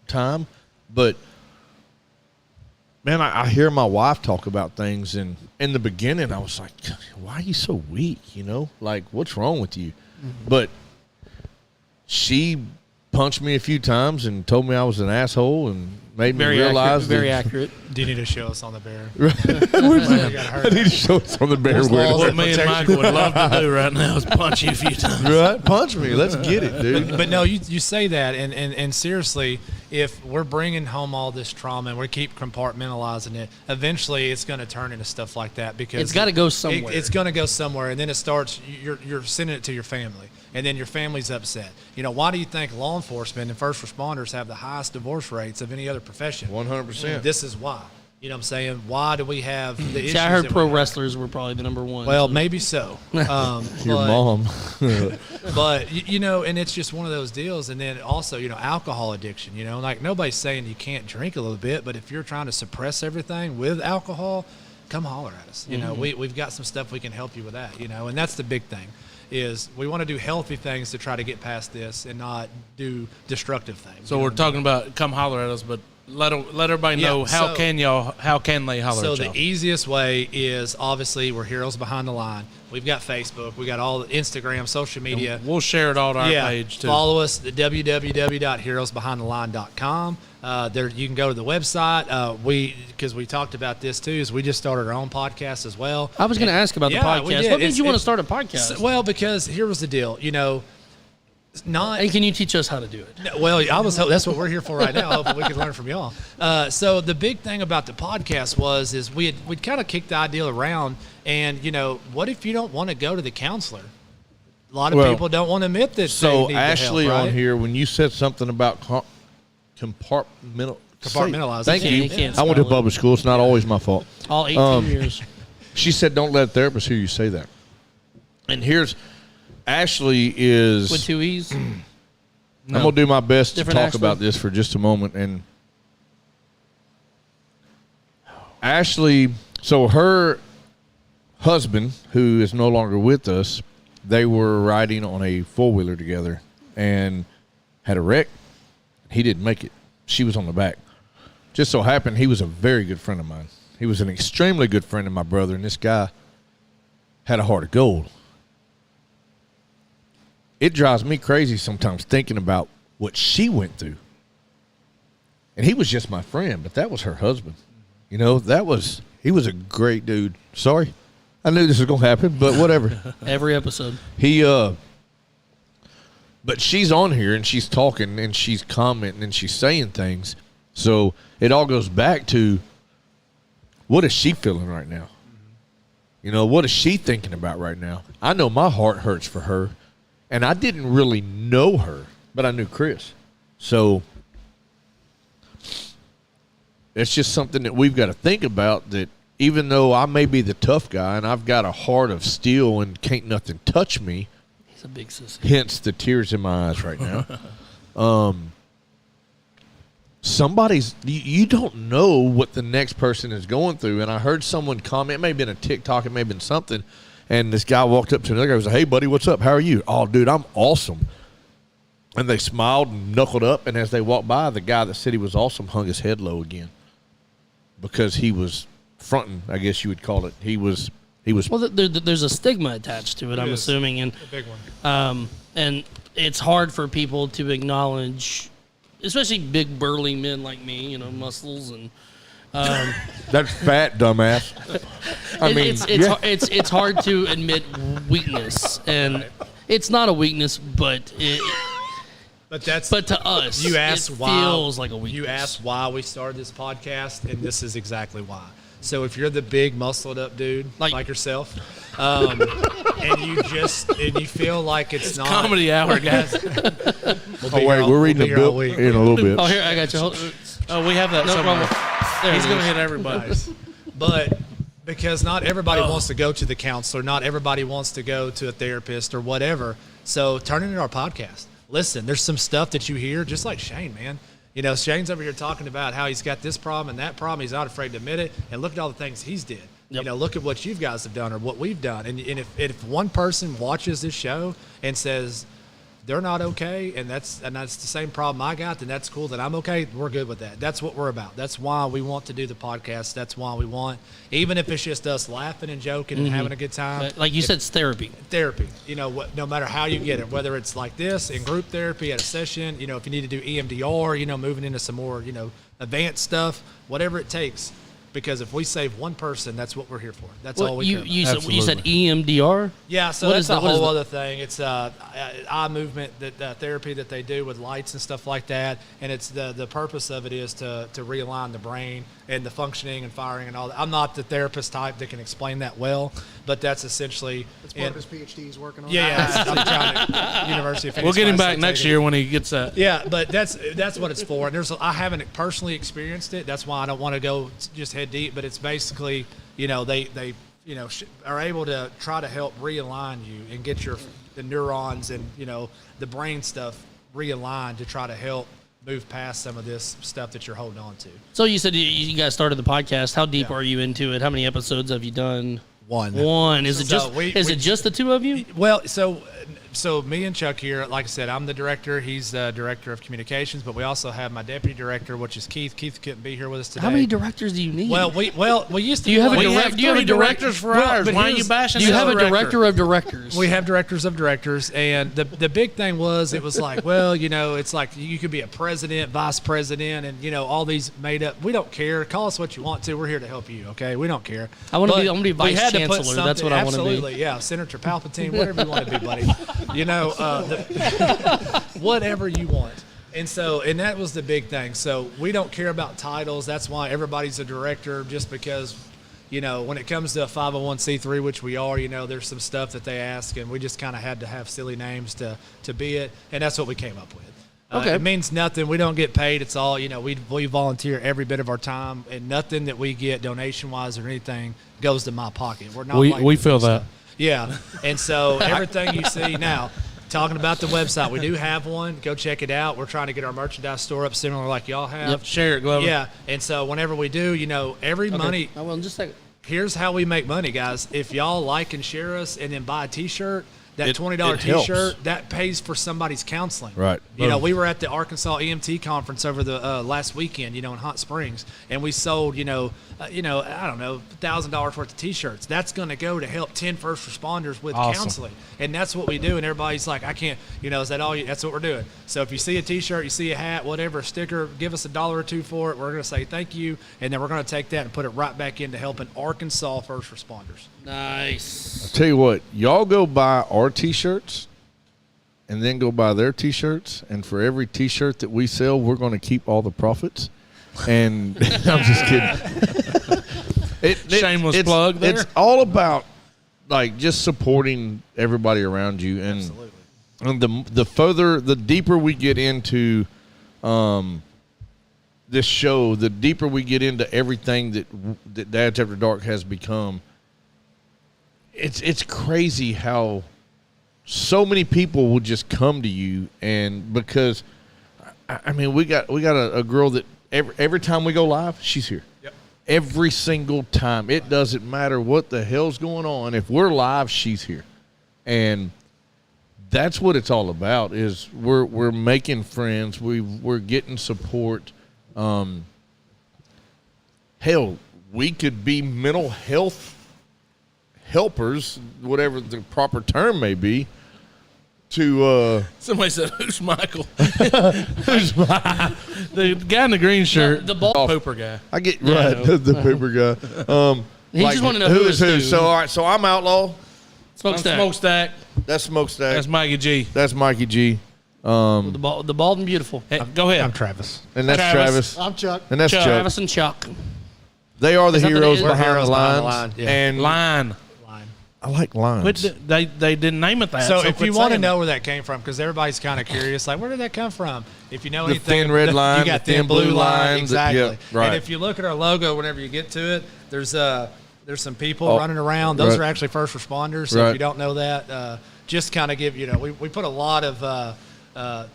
time. But man, I hear my wife talk about things, and in the beginning I was like, why are you so weak? Like what's wrong with you? But she punched me a few times and told me I was an asshole and made me realize very that accurate. Do you need to show us on the bear? I need to show us on the bear What me and Michael would love to do right now is punch you a few times. Right? Punch me. Let's get it, dude. But no, you say that, and seriously, if we're bringing home all this trauma and we keep compartmentalizing it, eventually it's going to turn into stuff like that because It's gotta go somewhere. It's going to go somewhere, and then it starts. You're sending it to your family, and then your family's upset. Why do you think law enforcement and first responders have the highest divorce rates of any other profession? 100%. This is why. You know what I'm saying? Why do we have the issues? See, I heard that we pro have? wrestlers were probably the number one. Well, maybe so. Your but- mom. But and it's just one of those deals. And then also, alcohol addiction. Like nobody's saying you can't drink a little bit, but if you're trying to suppress everything with alcohol, come holler at us. We've got some stuff we can help you with that. And that's the big thing. Is we want to do healthy things to try to get past this and not do destructive things. So we're talking about come holler at us, but let everybody know Yeah, how so- can they holler So at y'all? the easiest way is obviously we're Heroes Behind the Line. We've got Facebook. We got all the Instagram, social media. We'll share it all on our page too. Follow us at www.heroesbehindtheline.com. There you can go to the website. Because we talked about this too, is we just started our own podcast as well. I was going to ask about the Yeah, we podcast. did. What made It's- you want to it's- start a podcast? Well, because here was the deal. And can you teach us how to do it? Well, that's what we're here for right now. Hopefully we can learn from y'all. So the big thing about the podcast is we'd kind of kicked the idea around, and what if you don't want to go to the counselor? A lot of people don't want to admit that. So they need Ashley the help, on right? here, when you said something about Compartmentalize. Thank You you. can't I went to spell it. public school. It's not always my fault. All 18 years. She said, "Don't let therapists hear you say that." And here's Ashley is. With two E's? I'm gonna do my best Different to talk Ashley? about this for just a moment. And Ashley, so her husband, who is no longer with us, they were riding on a four-wheeler together and had a wreck. He didn't make it. She was on the back. Just so happened he was a very good friend of mine. He was an extremely good friend of my brother, and this guy had a heart of gold. It drives me crazy sometimes thinking about what she went through. And he was just my friend, but that was her husband. He was a great dude. Sorry. I knew this was going to happen, but whatever. Every episode. But she's on here and she's talking and she's commenting and she's saying things. So it all goes back to what is she feeling right now? What is she thinking about right now? I know my heart hurts for her. And I didn't really know her, but I knew Chris. So it's just something that we've got to think about, that even though I may be the tough guy and I've got a heart of steel and can't nothing touch me, He's a big sissy. hence the tears in my eyes right now. You don't know what the next person is going through. And I heard someone comment, it may have been a TikTok, it may have been something, and this guy walked up to another guy and was like, "Hey, buddy, what's up? How are you?" "Oh, dude, I'm awesome." And they smiled and knuckled up, and as they walked by, the guy that said he was awesome hung his head low again because he was fronting, I guess you would call it. He was. Well, there's a stigma attached to it, I'm assuming, and A big one. and it's hard for people to acknowledge, especially big burly men like me, muscles and. That's fat, dumbass. It's hard to admit weakness, and it's not a weakness, but to us, You asked it why. feels like a weakness. You asked why we started this podcast, and this is exactly why. So if you're the big muscled up dude like yourself, and you feel like it's not Comedy hour, guys. We're reading a book in a little bit. Oh, here I got you. Oh, we have that No somewhere. problem. There He's it going to is. hit everybody. But because not everybody wants to go to the counselor, not everybody wants to go to a therapist or whatever. So turn into our podcast. Listen, there's some stuff that you hear, just like Shane, man. Shane's over here talking about how he's got this problem and that problem. He's not afraid to admit it. And look at all the things he's did. Yep. Look at what you guys have done or what we've done. And if one person watches this show and says they're not okay, and that's the same problem I got, then that's cool. That I'm okay. We're good with that. That's what we're about. That's why we want to do the podcast. That's why we want, even if it's just us laughing and joking and having a good time. But like you said, it's therapy. Therapy. No matter how you get it, whether it's like this in group therapy at a session, if you need to do EMDR, moving into some more, advanced stuff, whatever it takes. Because if we save one person, that's what we're here for. That's all we care about. You said EMDR? Yeah, so What that's is a that? What is whole that? other thing. It's eye movement therapy that they do with lights and stuff like that. And it's the purpose of it is to realign the brain and the functioning and firing and all that. I'm not the therapist type that can explain that well, but that's essentially. It's part of his PhD he's working on. Yeah, I'm trying to University of Phoenix. We'll get him West, back they next take it. year when he gets that. Yeah, but that's what it's for. And I haven't personally experienced it. That's why I don't want to go just head deep. But it's basically, they are able to try to help realign you and get the neurons and the brain stuff realigned to try to help move past some of this stuff that you're holding on to. So you said you guys started the podcast. How deep Yeah. are you into it? How many episodes have you done? One. Is it So just it just the two of you? Well, so me and Chuck here, like I said, I'm the director. He's the director of communications, but we also have my deputy director, which is Keith. Keith couldn't be here with us today. How many directors do you need? Well, we used to. Do you have a like- direct- do you have a directors for ours? but Why are you here's- bashing do you the have a director? director of directors? We have directors of directors, and the big thing was it was like, well, it's like you could be a president, vice president, and all these made up. We don't care. Call us what you want to. We're here to help you. Okay, we don't care. I wanna But be we vice had to put chancellor. That's something- what I wanna be. Absolutely, yeah, Senator Palpatine, whatever you want to be, buddy. Whatever you want. And that was the big thing. So we don't care about titles. That's why everybody's a director, just because, when it comes to a 501c3, which we are, there's some stuff that they ask, and we just kind of had to have silly names to be it. And that's what we came up with. Okay. It means nothing. We don't get paid. It's all, we volunteer every bit of our time, and nothing that we get donation-wise or anything goes to my pocket. We're not We feel that. Yeah. And so everything you see now, talking about the website, we do have one. Go check it out. We're trying to get our merchandise store up similar like y'all have. Yep, share it, Glover. Yeah. And so whenever we do, every money, I will in just a second. here's how we make money, guys. If y'all like and share us and then buy a T-shirt, that It $20 helps. T-shirt, that pays for somebody's counseling. Right. We were at the Arkansas EMT conference over the last weekend, in Hot Springs, and we sold, I don't know, $1,000 worth of T-shirts. That's going to go to help 10 first responders with Awesome. counseling, and that's what we do. And everybody's like, I can't, is that all? That's what we're doing. So if you see a T-shirt, you see a hat, whatever, a sticker, give us $1 or $2 for it. We're going to say thank you, and then we're going to take that and put it right back into helping Arkansas first responders. Nice. Tell you what, y'all go buy our T-shirts and then go buy their T-shirts. And for every T-shirt that we sell, we're going to keep all the profits. And I'm just kidding. Shameless plug there. It's all about just supporting everybody around you. And, and the deeper we get into this show, the deeper we get into everything that Dads After Dark has become, it's crazy how so many people will just come to you, and because I mean we got a girl that every time we go live, she's here. Yep. Every single time. It doesn't matter what the hell's going on. If we're live, she's here. And that's what it's all about, is we're making friends. We're getting support. Hell, we could be mental health helpers, whatever the proper term may be, to Somebody said, "Who's Michael?" The guy in the green shirt, the ball pooper guy. I get right the pooper guy. He just wanted to know who who is is who. who. So all right, so I'm Outlaw. Smokestack. Smokestack. That's Smokestack. That's Mikey G. That's Mikey G. The bald and beautiful. Hey, go ahead. I'm Travis. And that's Travis. I'm Chuck. And that's Chuck. Travis and Chuck. They are the Is that heroes the- We're behind heroes the behind the lines. line, yeah. And Line. I like lines. But they didn't name it that. So if quit you want to saying know where that came from, because everybody's kind of curious, like, where did that come from? If you know The anything, thin red line, you got the thin blue line, exactly. yeah, right. And if you look at our logo, whenever you get to it, there's some people Oh, running around. Those right. are actually first responders. So Right. if you don't know that, just kind of give we put a lot of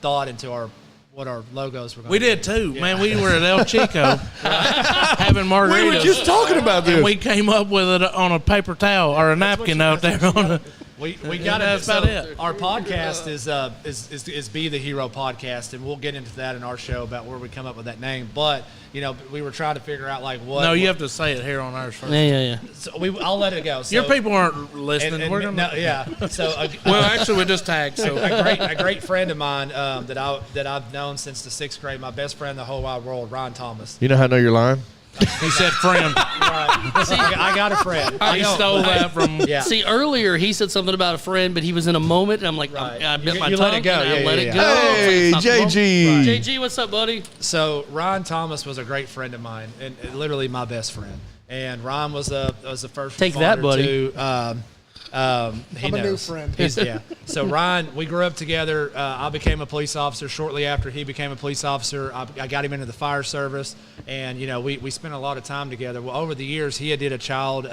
thought into what our logos were going We to did too, man. We were at El Chico having margaritas. we were just talking about this. And we came up with it on a paper towel or a napkin out there on a. We got That's it. about it. Our podcast is Be the Hero podcast, and we'll get into that in our show about where we come up with that name. But we were trying to figure out like what. No, you have to say it here on ours first. Yeah. So I'll let it go. So, Your people aren't listening. and We're gonna. no, yeah. So Well, actually, we just tagged. So a great friend of mine that I've known since the 6th grade, my best friend in the whole wide world, Ron Thomas. You know how I know you're lying? he said, "Friend." Right. See, I got a friend. He stole that from. Yeah. See, earlier he said something about a friend, but he was in a moment, and I'm like, Right. I bit You- my you tongue, let it go. and I Yeah, let yeah, it yeah. go. Hey, It's not the JG. moment. JG, what's up, buddy? So Ron Thomas was a great friend of mine, and literally my best friend. And Ron was the first. Take that, responder buddy. To, he I'm a new knows. friend. Yeah. So Ron, we grew up together. I became a police officer shortly after he became a police officer. I got him into the fire service, and we spent a lot of time together. Well, over the years, he did a child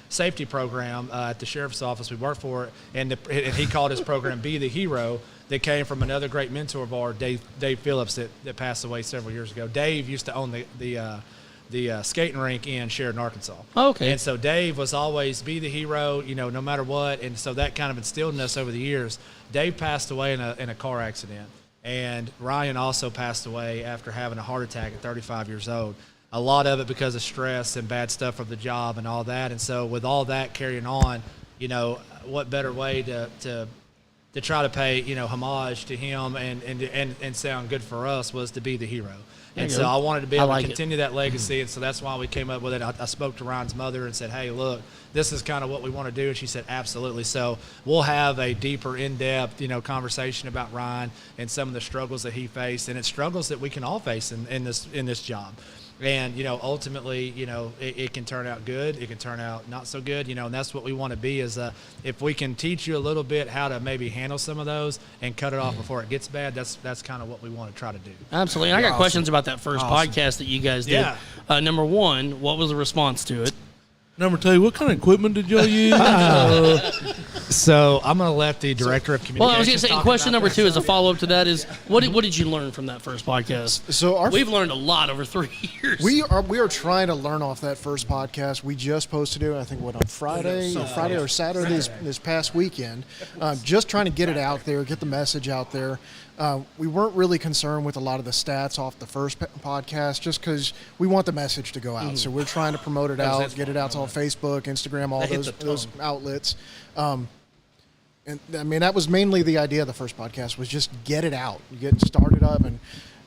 safety program at the sheriff's office we worked for, and he called his program "Be the Hero." That came from another great mentor of ours, Dave Phillips, that passed away several years ago. Dave used to own the skating rink in Sheridan, Arkansas. Oh, okay. And so Dave was always be the hero, no matter what. And so that kind of instilled in us over the years. Dave passed away in a car accident. And Ryan also passed away after having a heart attack at 35 years old. A lot of it because of stress and bad stuff from the job and all that. And so with all that carrying on, what better way to try to pay, homage to him and sound good for us was to be the hero. And so I wanted to be able to continue that legacy, and so that's why we came up with it. I spoke to Ryan's mother and said, hey, look, this is kind of what we want to do, and she said, absolutely. So we'll have a deeper, in-depth, conversation about Ryan and some of the struggles that he faced, and it's struggles that we can all face in this job. And, ultimately, it can turn out good. It can turn out not so good, and that's what we want to be is if we can teach you a little bit how to maybe handle some of those and cut it off before it gets bad, that's kind of what we want to try to do. Absolutely. And I got questions about that first podcast that you guys did. Yeah. Number one, what was the response to it? Number two, what kind of equipment did y'all use? So I'm going to let the director of communications. Well, I was going to say, question number two as a follow-up to that is, what did you learn from that first podcast? So We've learned a lot over 3 years. we are trying to learn off that first podcast. We just posted it, I think, on Friday or Saturday this past weekend. Just trying to get it out there, get the message out there. We weren't really concerned with a lot of the stats off the first podcast just because we want the message to go out. So we're trying to promote it out, get it out to all Facebook, Instagram, all those outlets. And I mean, that was mainly the idea of the first podcast was just get it out, get started up. And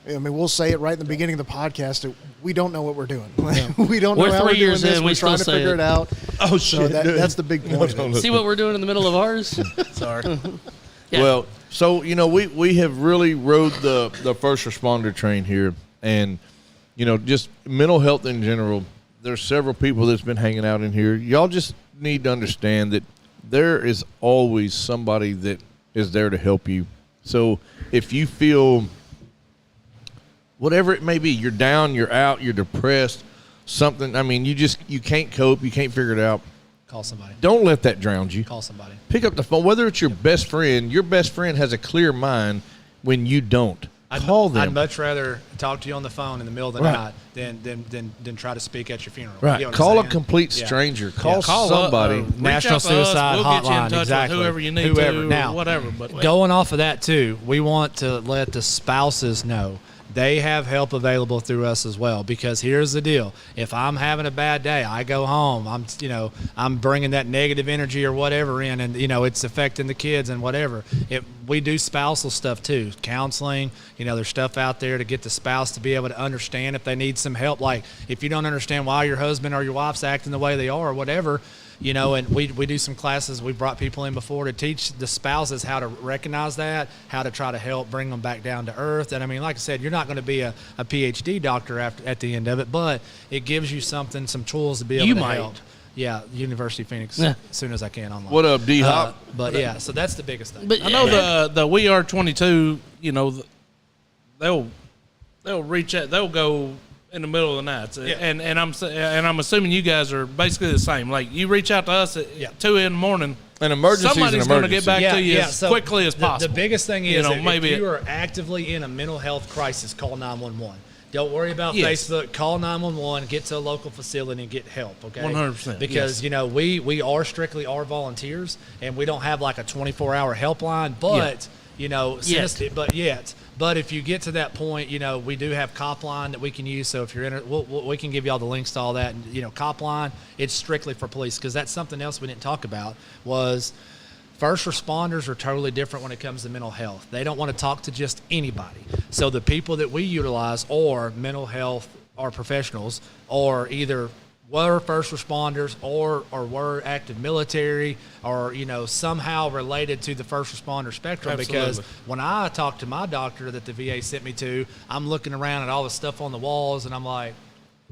I mean, we'll say it right in the beginning of the podcast that we don't know what we're doing. We don't know We're how 3 we're doing years this. in, We're we trying still to say figure it. it out. Oh, So that's the big point. See what we're doing in the middle of ours? Sorry. Yeah. Well, so, we have really rode the first responder train here. And, just mental health in general, there's several people that's been hanging out in here. Y'all just need to understand that there is always somebody that is there to help you. So if you feel whatever it may be. You're down, you're out, you're depressed, something. I mean, you can't cope, you can't figure it out. Call somebody. Don't let that drown you. Call somebody. Pick up the phone, whether it's your best friend has a clear mind when you don't. Call them. I'd much rather talk to you on the phone in the middle of the night than try to speak at your funeral. Right. You know what Call I'm a saying? complete stranger. Call Call somebody. reach National out to us. Suicide We'll get you in Hotline, touch exactly. with whoever you need Whoever. to, Now, or whatever. But Going off of that too, we want to let the spouses know they have help available through us as well. Because here's the deal: if I'm having a bad day, I go home. I'm bringing that negative energy or whatever in, and it's affecting the kids and whatever. We do spousal stuff too, counseling. There's stuff out there to get the spouse to be able to understand if they need some help. Like if you don't understand why your husband or your wife's acting the way they are or whatever. And we do some classes. We brought people in before to teach the spouses how to recognize that, how to try to help bring them back down to earth. And I mean, like I said, you're not going to be a PhD doctor at the end of it, but it gives you some tools to be able to help. Yeah, University of Phoenix, as soon as I can online. What up, D-Hop? So that's the biggest thing. But I know the We Are 22. They'll reach out. They'll go in the middle of the night, and I'm assuming you guys are basically the same. Like you reach out to us at 2 in the morning. An emergency. Somebody's going to get back to you as so quickly as possible. The biggest thing is maybe if you are actively in a mental health crisis, call 911. Don't worry about Facebook. Call 911. Get to a local facility and get help. Okay, 100%. Because we are strictly our volunteers, and we don't have like a 24-hour helpline. But But if you get to that point, we do have Copline that we can use. So if you're in it, we can give you all the links to all that. And, Copline, it's strictly for police, because that's something else we didn't talk about was first responders are totally different when it comes to mental health. They don't want to talk to just anybody. So the people that we utilize are mental health or professionals, or either were first responders or were active military, or somehow related to the first responder spectrum. Absolutely. Because when I talked to my doctor that the VA sent me to, I'm looking around at all the stuff on the walls, and I'm like,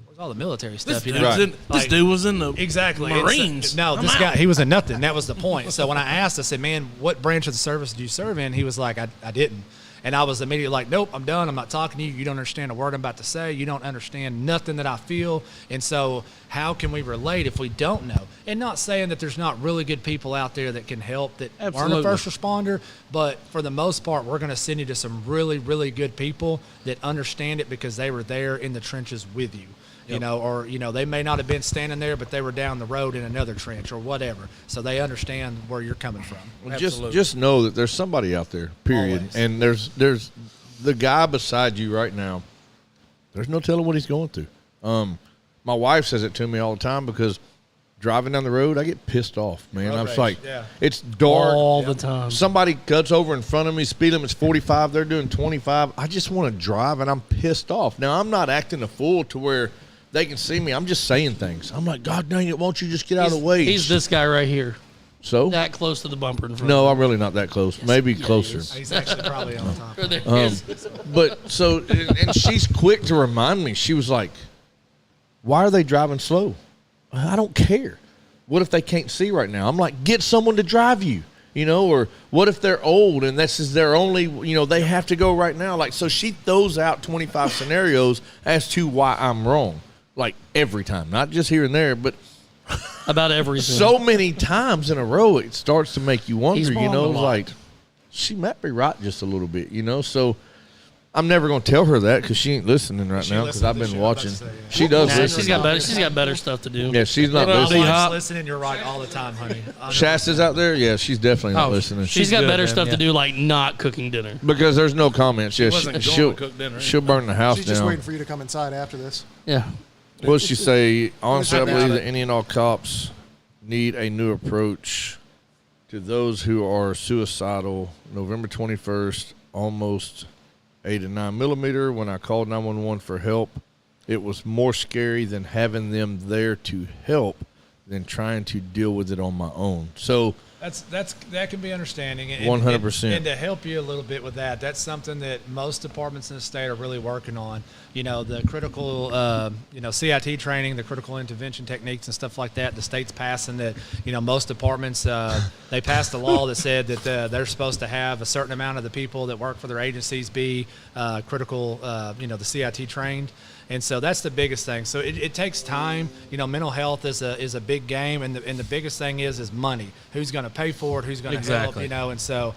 where's all the military stuff? This dude was in the Marines. This guy, he was in nothing. That was the point. So when I asked, I said, man, what branch of the service do you serve in? He was like, I didn't. And I was immediately like, nope, I'm done. I'm not talking to you. You don't understand a word I'm about to say. You don't understand nothing that I feel. And so how can we relate if we don't know? And not saying that there's not really good people out there that can help that aren't a first responder, but for the most part, we're going to send you to some really, really good people that understand it because they were there in the trenches with you. Or they may not have been standing there, but they were down the road in another trench or whatever. So they understand where you're coming from. Well, just know that there's somebody out there, period. Always. And there's the guy beside you right now. There's no telling what he's going through. My wife says it to me all the time because driving down the road, I get pissed off, man. I'm like, it's dark all the time. Somebody cuts over in front of me, speed limit's 45, they're doing 25. I just want to drive, and I'm pissed off. Now, I'm not acting a fool to where they can see me. I'm just saying things. I'm like, God dang it, won't you just get out of the way? He's this guy right here. So? That close to the bumper in front No, of I'm really not that close. Maybe closer. He's actually probably on top. But so, and she's quick to remind me. She was like, why are they driving slow? I don't care. What if they can't see right now? I'm like, get someone to drive you, or what if they're old and this is their only, they have to go right now. Like, so she throws out 25 scenarios as to why I'm wrong. Like every time, not just here and there, but about everything. So many times in a row, it starts to make you wonder, He's wrong a lot. like she might be right just a little bit, So I'm never going to tell her that because she ain't listening right now because I've been watching. She does listen. She's got better stuff to do. Yeah, she's not I'm listening. listening. You're right all the time, honey. Shasta's out there. Yeah, she's definitely not listening. She's got better stuff to do, like not cooking dinner. Because there's no comments. Yeah, she'll cook dinner. She'll burn the house She's down. just waiting for you to come inside after this. Yeah. What does she say? Honestly, I believe that any and all cops need a new approach to those who are suicidal. November 21st, almost 8 and 9 millimeter. When I called 911 for help, it was more scary than having them there to help than trying to deal with it on my own. So That can be understanding. And- 100%. And to help you a little bit with that, that's something that most departments in the state are really working on. You know, the critical, CIT training, the critical intervention techniques and stuff like that. The state's passing that. You know, most departments they passed a law that said that they're supposed to have a certain amount of the people that work for their agencies be critical, the CIT trained. And so that's the biggest thing. So it takes time. You know, mental health is a big game, and the biggest thing is money. Who's going to pay for it? Who's going to help? Exactly. You know, and so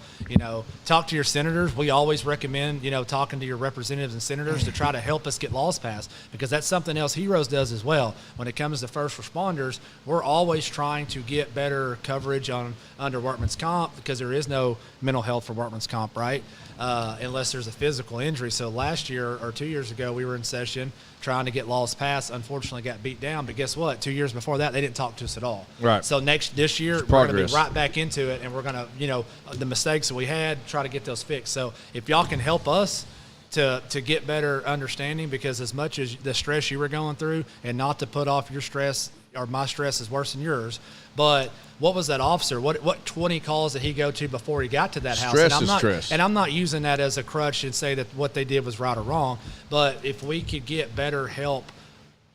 talk to your senators. We always recommend talking to your representatives and senators to try to help us get laws passed, because that's something else Heroes does as well. When it comes to first responders, we're always trying to get better coverage under workman's comp, because there is no mental health for workman's comp, right? Unless there's a physical injury. So last year or 2 years ago, we were in session trying to get laws passed. Unfortunately, got beat down. But guess what? 2 years before that, they didn't talk to us at all. Right. So this year, we're going to be right back into it, and we're going to, the mistakes that we had, try to get those fixed. So if y'all can help us to get better understanding, because as much as the stress you were going through, and not to put off your stress, or my stress is worse than yours, but what was that officer? What 20 calls did he go to before he got to that house? Stress is stress. And I'm not using that as a crutch and say that what they did was right or wrong, but if we could get better help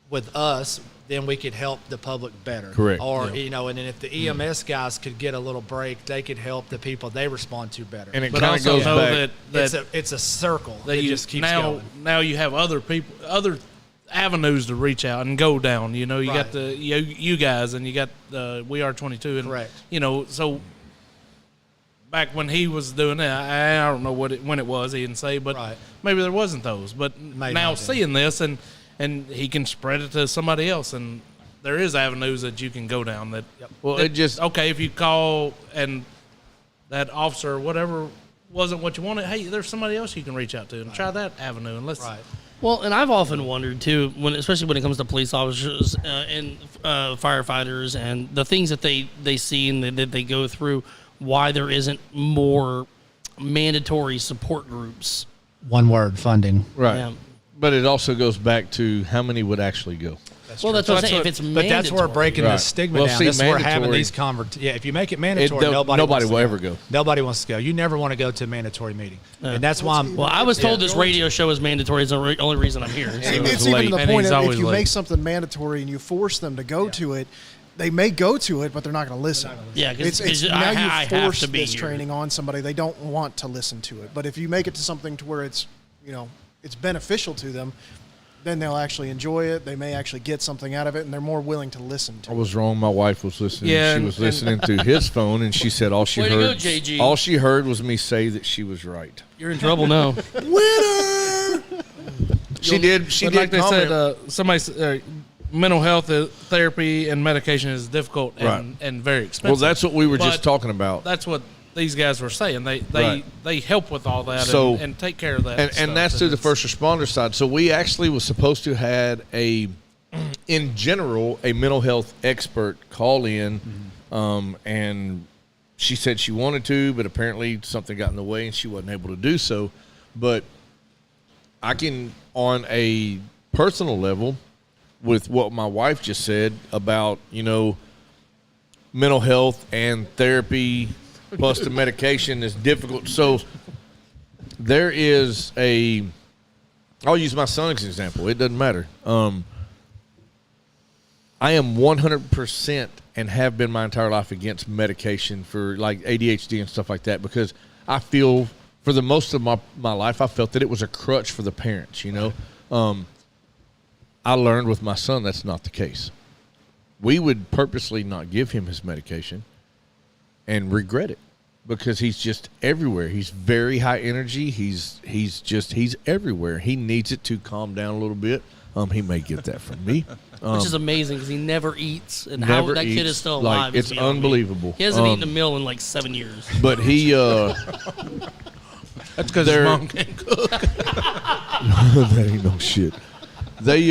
with us, then we could help the public better. Correct. Or, and then if the EMS guys could get a little break, they could help the people they respond to better. And it But kind of also goes know back. that It's a circle that that you just keeps going. now you have other people, other avenues to reach out and go down. You know, you got Right. the you guys, and you got the We Are 22, and Correct. So back when he was doing that, I don't know when it was. He didn't say, but Right. maybe there wasn't those. But Maybe now not then. seeing this, and he can spread it to somebody else, and there is avenues that you can go down. That Well, that- it just- okay if you call and that officer or whatever wasn't what you wanted. Hey, there's somebody else you can reach out to and try that avenue, and let's. Right. Well, and I've often wondered too, especially when it comes to police officers and firefighters and the things that they see and that they go through, why there isn't more mandatory support groups. One word: funding. Right. Yeah. But it also goes back to how many would actually go. That's what I'm saying. If it's But mandatory, that's where we're breaking the Right. stigma Well, down. see, That's where we're having mandatory- these Yeah, if you make it mandatory, nobody nobody wants will to ever go. Nobody wants to go. You never want to go to a mandatory meeting, and that's why I'm. Well, I was told this radio show is mandatory. Is the only reason I'm here. So. It's late. even to the And point he's of if always you late. make something mandatory and you force them to go to it, they may go to it, but they're not going to listen. Yeah, 'cause it's I now have you force to be this here. training on somebody. They don't want to listen to it. But if you make it to something to where it's it's beneficial to them, then they'll actually enjoy it. They may actually get something out of it, and they're more willing to listen to I it. was wrong. My wife was listening. Yeah, She and- was listening to his phone, and she said all she Way to go, heard. JG. All she heard was me say that she was right. You're in trouble now. She did. She But did. like they comment. said, mental health therapy and medication is difficult and very expensive. well, that's what we were just But talking about. That's what these guys were saying. They Right. they help with all that So- and take care of that. and stuff. that's to the it's- first responder side. So we actually was supposed to had in general, a mental health expert call in, and she said she wanted to, but apparently something got in the way and she wasn't able to do so. But I can, on a personal level, with what my wife just said about, mental health and therapy plus the medication is difficult. So there is I'll use my son as an example. It doesn't matter. I am 100% and have been my entire life against medication for like ADHD and stuff like that, because I feel for the most of my life, I felt that it was a crutch for the parents, I learned with my son that's not the case. We would purposely not give him his medication and regret it because he's just everywhere. He's very high energy. He's everywhere. He needs it to calm down a little bit. He may get that from me. Which is amazing because he never eats, and Never how that kid eats. is still Like, alive. it's is beyond me. unbelievable. He hasn't eaten a meal in like 7 years. But he That's because his They're- mom can't cook. that ain't no shit. They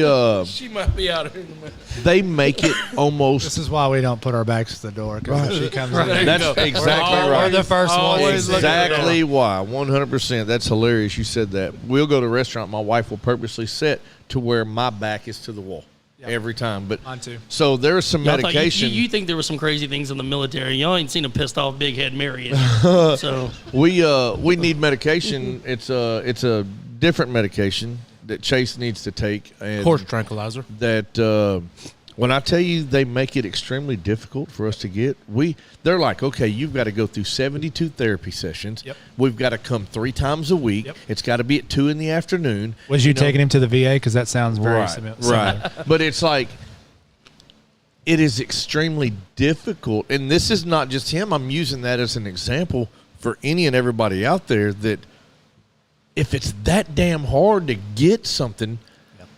She might be out here in a minute. they make it almost. This is why we don't put our backs to the door, because if she comes in, That's go. exactly We're right. we're the first one. Always looking at Exactly why. 100%. That's hilarious you said that. We'll go to a restaurant. My wife will purposely sit to where my back is to the wall. every time. But Mine too. so there's some Y'all thought- medication. You think there was some crazy things in the military? Y'all ain't seen a pissed off big head Mary. So we need medication. It's a different medication that Chase needs to take. And Horse tranquilizer. that when I tell you they make it extremely difficult for us to get, they're like, okay, you've got to go through 72 therapy sessions. Yep. We've got to come 3 times a week. Yep. It's got to be at 2 in the afternoon. Was you taking him to the VA? Because that sounds very similar. Right. But it's like, it is extremely difficult. And this is not just him. I'm using that as an example for any and everybody out there that if it's that damn hard to get something,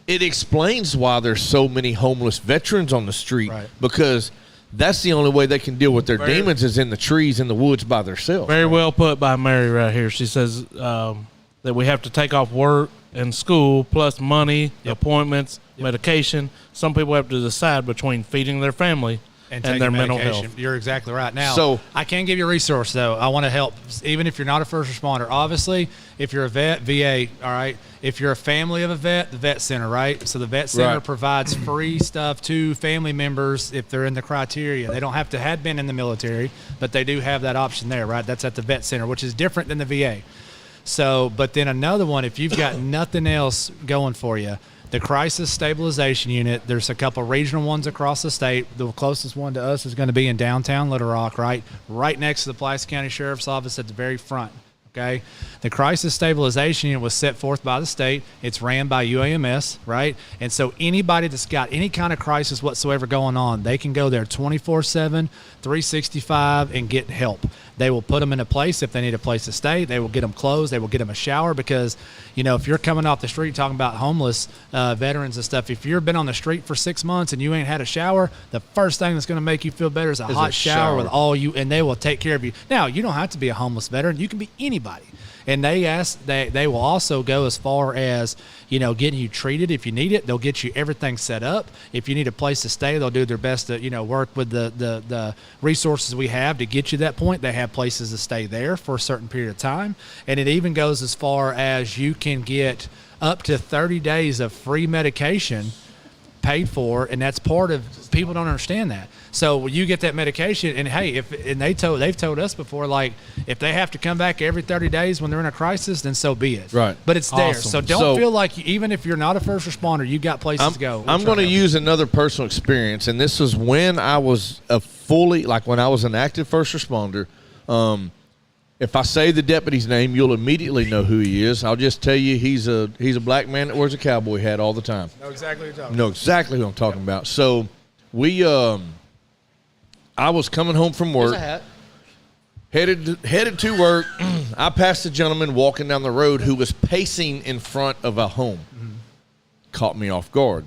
it explains why there's so many homeless veterans on the street, Right. because that's the only way they can deal with their demons is in the trees in the woods by themselves. Very well put by Mary right here. She says that we have to take off work and school, plus money, appointments, medication. Some people have to decide between feeding their family and taking their mental medication. health. You're exactly right. Now, So- I can give you a resource, though. I want to help, even if you're not a first responder. Obviously, if you're a vet, VA, all right? If you're a family of a vet, the vet center, right? So the vet center Right. provides free stuff to family members if they're in the criteria. They don't have to have been in the military, but they do have that option there, right? That's at the vet center, which is different than the VA. So, but then another one, if you've got nothing else going for you, the crisis stabilization unit, there's a couple regional ones across the state. The closest one to us is going to be in downtown Little Rock, right next to the Pulaski County Sheriff's Office at the very front. Okay, the crisis stabilization unit was set forth by the state. It's ran by UAMS, right? And so anybody that's got any kind of crisis whatsoever going on, they can go there 24/7, 365 and get help. They will put them in a place if they need a place to stay. They will get them clothes. They will get them a shower because, you know, if you're coming off the street talking about homeless veterans and stuff, if you've been on the street for 6 months and you ain't had a shower, the first thing that's going to make you feel better is a hot shower with all you, and they will take care of you. Now, you don't have to be a homeless veteran. You can be anybody. And they will also go as far as, you know, getting you treated if you need it. They'll get you everything set up. If you need a place to stay, they'll do their best to, you know, work with the resources we have to get you that point. They have places to stay there for a certain period of time. And it even goes as far as you can get up to 30 days of free medication paid for, and that's part of, people don't understand that. So you get that medication, and hey, they've told us before, like, if they have to come back every 30 days when they're in a crisis, then so be it. Right. But it's there. Awesome. So don't feel like even if you're not a first responder, you got places to go. I'm going to use another personal experience, and this was when I was when I was an active first responder. If I say the deputy's name, you'll immediately know who he is. I'll just tell you he's a black man that wears a cowboy hat all the time. Know exactly what you're talking Know exactly who I'm talking about. So I was coming home from work, headed to work. I passed a gentleman walking down the road who was pacing in front of a home. Caught me off guard.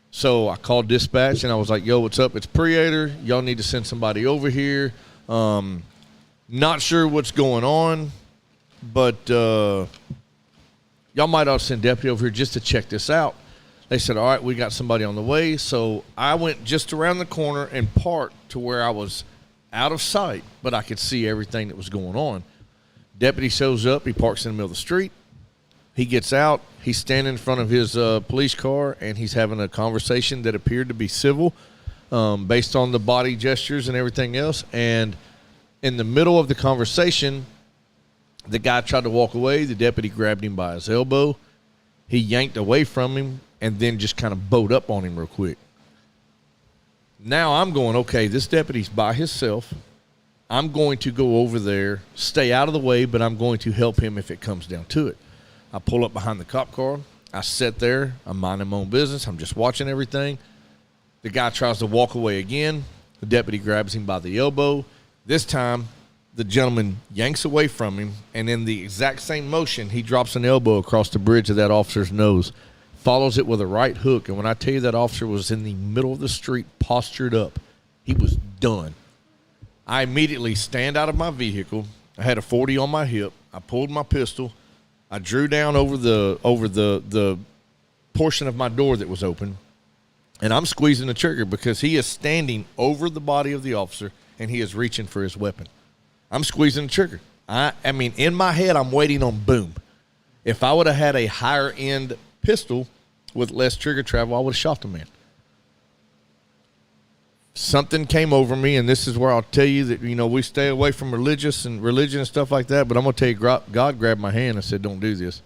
So I called dispatch and I was like, "Yo, what's up? It's Preator. Y'all need to send somebody over here. Not sure what's going on, but y'all might ought to send deputy over here just to check this out." They said, "All right, we got somebody on the way." So I went just around the corner and parked to where I was out of sight, but I could see everything that was going on. Deputy shows up. He parks in the middle of the street. He gets out. He's standing in front of his police car, and he's having a conversation that appeared to be civil based on the body gestures and everything else. And in the middle of the conversation, the guy tried to walk away. The deputy grabbed him by his elbow. He yanked away from him and then just kind of bowed up on him real quick. Now I'm going, okay, this deputy's by himself. I'm going to go over there, stay out of the way, but I'm going to help him if it comes down to it. I pull up behind the cop car. I sit there. I'm minding my own business. I'm just watching everything. The guy tries to walk away again. The deputy grabs him by the elbow. This time, the gentleman yanks away from him, and in the exact same motion, he drops an elbow across the bridge of that officer's nose, follows it with a right hook, and when I tell you that officer was in the middle of the street, postured up, he was done. I immediately stand out of my vehicle. I had a 40 on my hip. I pulled my pistol. I drew down over the portion of my door that was open, and I'm squeezing the trigger because he is standing over the body of the officer, and he is reaching for his weapon. I'm squeezing the trigger. I mean, in my head, I'm waiting on boom. If I would have had a higher-end pistol with less trigger travel, I would have shot the man. something came over me, and this is where I'll tell you that, we stay away from religion and stuff like that, but I'm going to tell you, God grabbed my hand and said, don't do this.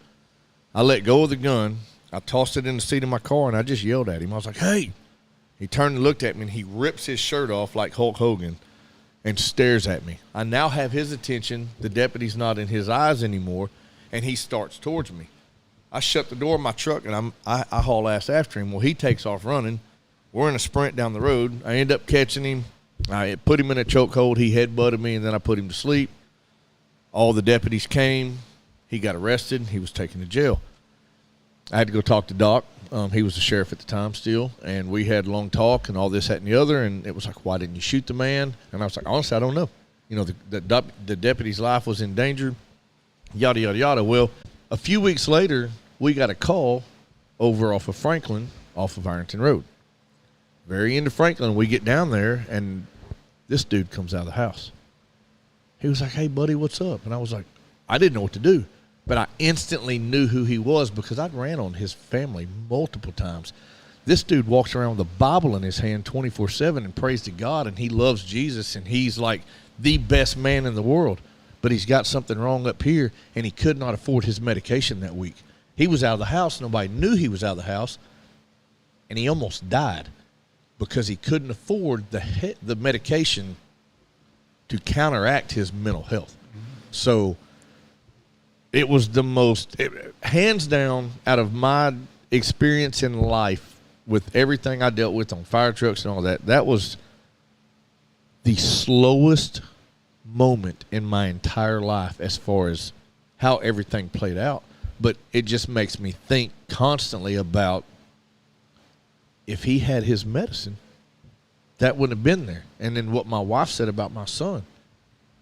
I let go of the gun. I tossed it in the seat of my car, and I just yelled at him. I was like, hey. He turned and looked at me, and he rips his shirt off like Hulk Hogan and stares at me. I now have his attention. The deputy's not in his eyes anymore, and he starts towards me. I shut the door of my truck, and I haul ass after him. Well, he takes off running. We're in a sprint down the road. I end up catching him. I put him in a chokehold. He headbutted me, and then I put him to sleep. All the deputies came. He got arrested. He was taken to jail. I had to go talk to Doc. He was the sheriff at the time still, and we had a long talk and all this, that, and the other, and it was like, why didn't you shoot the man? And I was like, honestly, I don't know. The deputy's life was in danger, yada, yada, yada. Well, a few weeks later, we got a call over off of Franklin, off of Ironton Road. Very end of Franklin, we get down there, and this dude comes out of the house. He was like, hey, buddy, what's up? And I was like, I didn't know what to do. But I instantly knew who he was because I'd ran on his family multiple times. This dude walks around with a Bible in his hand 24/7 and prays to God, and he loves Jesus, and he's like the best man in the world. But he's got something wrong up here, and he could not afford his medication that week. He was out of the house. Nobody knew he was out of the house, and he almost died because he couldn't afford the medication to counteract his mental health. So it was the most, hands down, out of my experience in life with everything I dealt with on fire trucks and all that, that was the slowest moment in my entire life as far as how everything played out. But it just makes me think constantly about if he had his medicine, that wouldn't have been there. And then what my wife said about my son.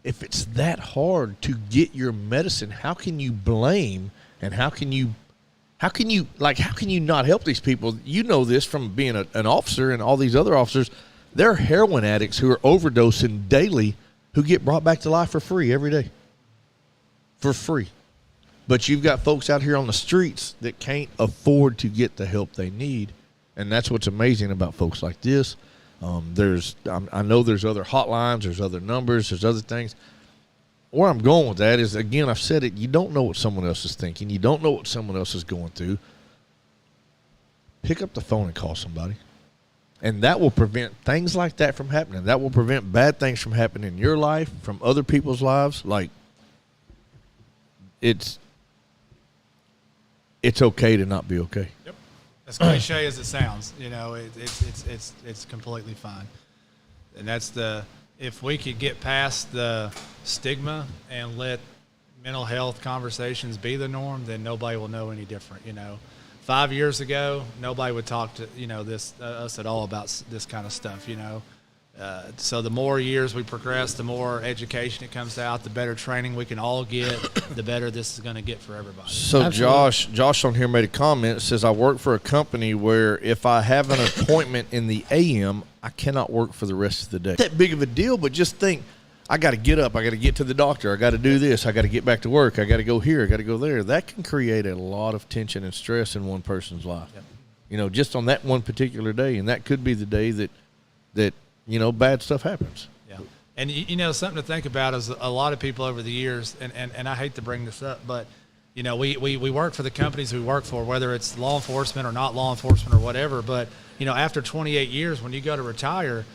If it's that hard to get your medicine, how can you blame and how can you not help these people? You know this from being an officer and all these other officers. There are heroin addicts who are overdosing daily who get brought back to life for free every day. For free. But you've got folks out here on the streets that can't afford to get the help they need. And that's what's amazing about folks like this. I know there's other hotlines, there's other numbers, there's other things. Where I'm going with that is, again, I've said it, you don't know what someone else is thinking. You don't know what someone else is going through. Pick up the phone and call somebody. And that will prevent things like that from happening. That will prevent bad things from happening in your life, from other people's lives. Like, it's okay to not be okay. Yep. As cliche as it sounds, it's completely fine. And that's if we could get past the stigma and let mental health conversations be the norm, then nobody will know any different. 5 years ago, nobody would talk to us at all about this kind of stuff. So the more years we progress, the more education it comes out, the better training we can all get, the better this is going to get for everybody. So Absolutely. Josh on here made a comment. It says, I work for a company where if I have an appointment in the AM, I cannot work for the rest of the day. That big of a deal, but just think, I got to get up, I got to get to the doctor, I got to do this, I got to get back to work, I got to go here, I got to go there. That can create a lot of tension and stress in one person's life. Yep. Just on that one particular day, and that could be the day that bad stuff happens. Yeah. And, something to think about is a lot of people over the years, and I hate to bring this up, but, we work for the companies we work for, whether it's law enforcement or not law enforcement or whatever. But, after 28 years, when you go to retire,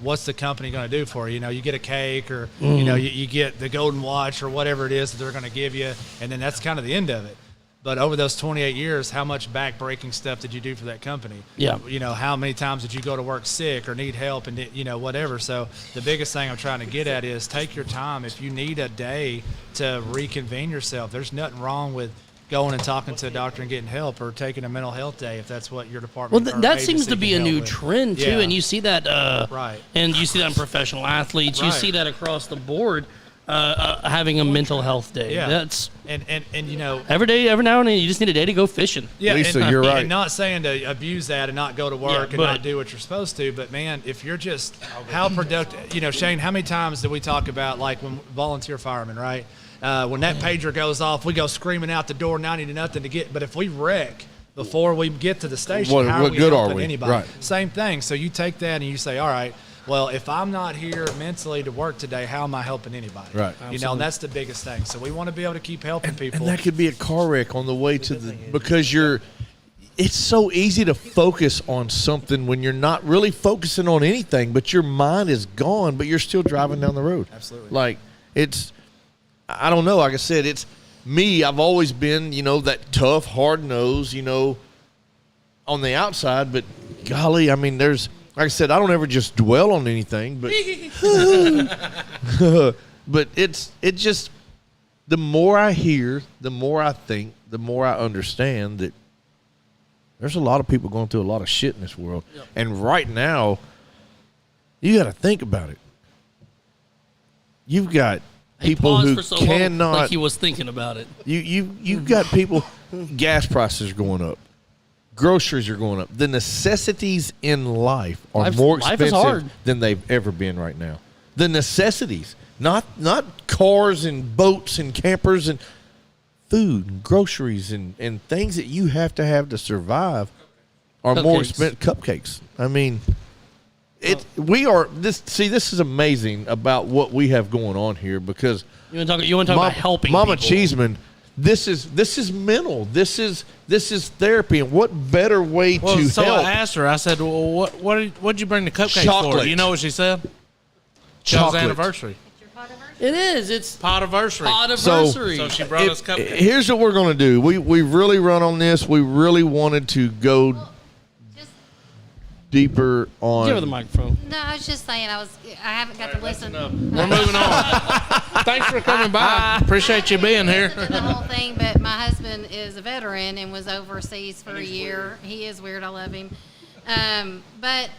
what's the company going to do for you? You get a cake or, you get the golden watch or whatever it is that they're going to give you. And then that's kind of the end of it. But over those 28 years, how much back-breaking stuff did you do for that company? Yeah. How many times did you go to work sick or need help and, whatever. So the biggest thing I'm trying to get at is take your time. If you need a day to reconvene yourself, there's nothing wrong with going and talking to a doctor and getting help or taking a mental health day if that's what your department Well, that seems to be a new trend, too. Yeah. And you see that right. And you see that in professional athletes. Right. You see that across the board. Having a mental health day. Yeah. That's and every day, every now and then, you just need a day to go fishing. Yeah, Lisa, you're right. And not saying to abuse that and not go to work and not do what you're supposed to, but man, if you're just how productive, Shane, how many times do we talk about like when volunteer firemen, right? When that pager goes off, we go screaming out the door 90 to nothing to get. But if we wreck before we get to the station. What- how what are we good are helping we? anybody? Right. Same thing. So you take that and you say, all right, well, if I'm not here mentally to work today, how am I helping anybody? Right. You know, and that's the biggest thing. So we want to be able to keep helping people. And that could be a car wreck on the way to the because it's so easy to focus on something when you're not really focusing on anything, but your mind is gone, but you're still driving down the road. Absolutely. Like I don't know. Like I said, it's me. I've always been, that tough, hard nose, on the outside, but golly, I mean, like I said, I don't ever just dwell on anything, but but it just the more I hear, the more I think, the more I understand that there's a lot of people going through a lot of shit in this world. Yep. And right now, you got to think about it. You've got people who for so long, cannot. like he was thinking about it. You've got people. Gas prices are going up. Groceries are going up. The necessities in life are more life is expensive hard. than they've ever been right now. The necessities, not cars and boats and campers and food and groceries and things that you have to survive are more Cupcakes. expensive. Cupcakes. I mean, this is amazing about what we have going on here because You want to talk about helping Mama people. Cheeseman, this is mental. This is therapy, and what better way Well, to so help? I asked her. I said, "Well, what'd you bring the cupcakes for?" Chocolate. You know what she said? Chocolate. Joe's anniversary. It is. It's Potiversary. anniversary. So she brought us cupcakes. Here's what we're going to do. We really run on this. We really wanted to go Just deeper on. Give her the microphone. no, I was just saying I haven't got to listen. We're moving on. Thanks for coming by. Appreciate you being here. To the whole thing, but my husband is a veteran and was overseas for a year. He is weird. I love him. But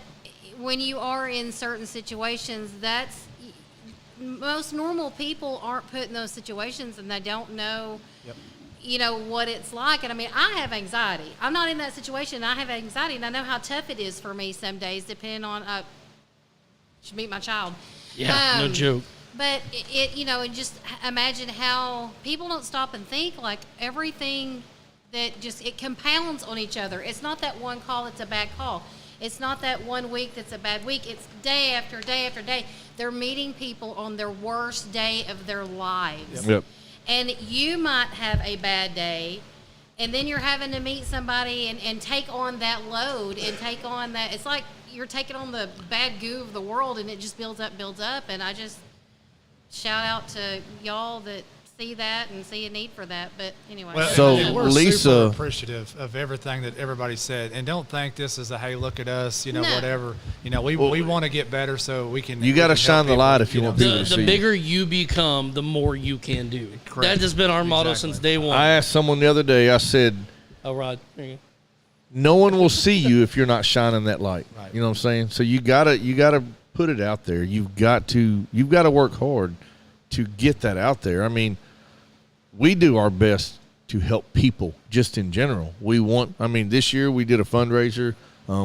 when you are in certain situations, most normal people aren't put in those situations and they don't know, what it's like. And I mean, I have anxiety. I'm not in that situation. I have anxiety, and I know how tough it is for me some days, depending on. Should meet my child. Yeah, no joke. But and just imagine how people don't stop and think, like everything that it compounds on each other. It's not that one call that's a bad call. It's not that 1 week that's a bad week. It's day after day after day. They're meeting people on their worst day of their lives. Yep. And you might have a bad day, and then you're having to meet somebody and take on that load and take on that. It's like you're taking on the bad goo of the world, and it just builds up. And I just shout out to y'all that see that and see a need for that. But anyway. Well, So, and we're Lisa- super appreciative of everything that everybody said, and don't think this is a hey, look at us, No. whatever. We want to get better so we can. You got to we can shine help the people, light if you want people The to see. bigger you become, the more you can do. That has been our motto Exactly. since day one. I asked someone the other day. I said, Oh, Rod. There you go. no one will see you if you're not shining that light. Right. You know what I'm saying? So you gotta put it out there. You've got to work hard to get that out there. I mean, we do our best to help people just in general. This year we did a fundraiser.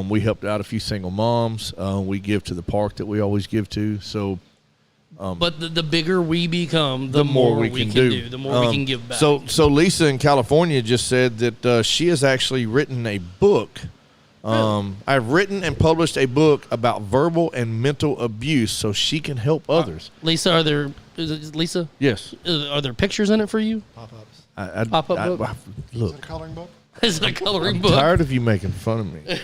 We helped out a few single moms. We give to the park that we always give to. So But the bigger we become, the more we can do. The more we can give back. So Lisa in California just said that she has actually written a book. I've written and published a book about verbal and mental abuse so she can help others. Lisa, Lisa? Yes. Are there pictures in it for you? Pop-ups. Pop-up book? Look, Is it a coloring book? Is it a coloring I'm book? tired of you making fun of me,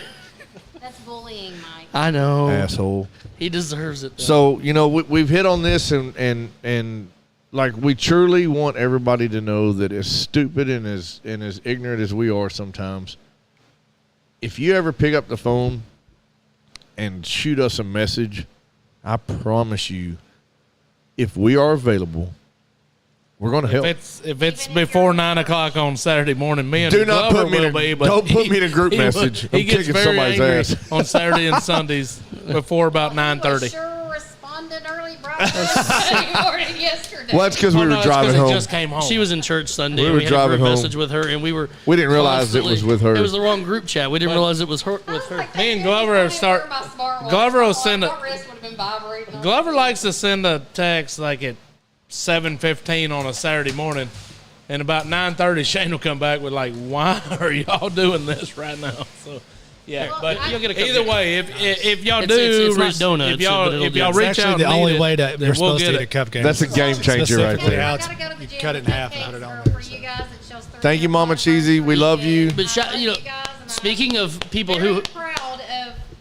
That's bullying, Mike. I know. asshole. He deserves it. Though. So we've hit on this and like we truly want everybody to know that as stupid and as ignorant as we are sometimes, if you ever pick up the phone and shoot us a message, I promise you, if we are available, we're going to help. If it's before 9 o'clock on Saturday morning, me and Do not Glover put me in will a- be. But don't put me in a group he will- message. He I'm gets kicking very somebody's angry ass. on Saturday and Sundays before about 9:30. Sure responded early, bro. Saturday morning yesterday. Well, that's because we Oh, no, were it's 'cause driving it home. just came home. She was in church Sunday. We were had driving a group home. message with her, and we We didn't realize it was constantly- with her. It was the wrong group chat. We didn't realize it was her with her. Me and Glover start. Glover will send a. My wrist would have been vibrating. Glover likes to send a text like at 7:15 on a Saturday morning, And about 9:30, Shane will come back with like, "Why are y'all doing this right now?" So, yeah. Well, but you'll get a either cupcake. way, if y'all It's- do, it's not donuts, if y'all but it'll if do- y'all It's reach Actually, out, the and only need way it, to then you're we'll supposed to get eat a it. cupcake. That's a game changer right Specifically there. how I it's- gotta go to the you gym cut it and in half and cupcakes put it on for there. you guys. It shows Thank you, Mama Cheesy. We love you. But I you know, love guys, and speaking of people very who proud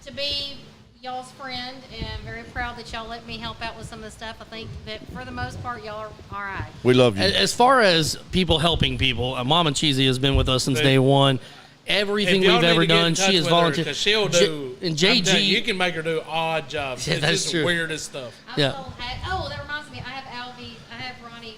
to be y'all's friend, and very proud that y'all let me help out with some of the stuff. I think that for the most part, y'all are all right. We love you. As far as people helping people, Mama Cheesy has been with us since day one. Everything If y'all we've need ever to get in done, touch she has with her, volunteered. 'cause she'll do. And I'm telling you, JG, you can make her do odd jobs. Yeah, It's that's just true. the weirdest stuff. I Yeah. still had, that reminds me. I have Ronnie's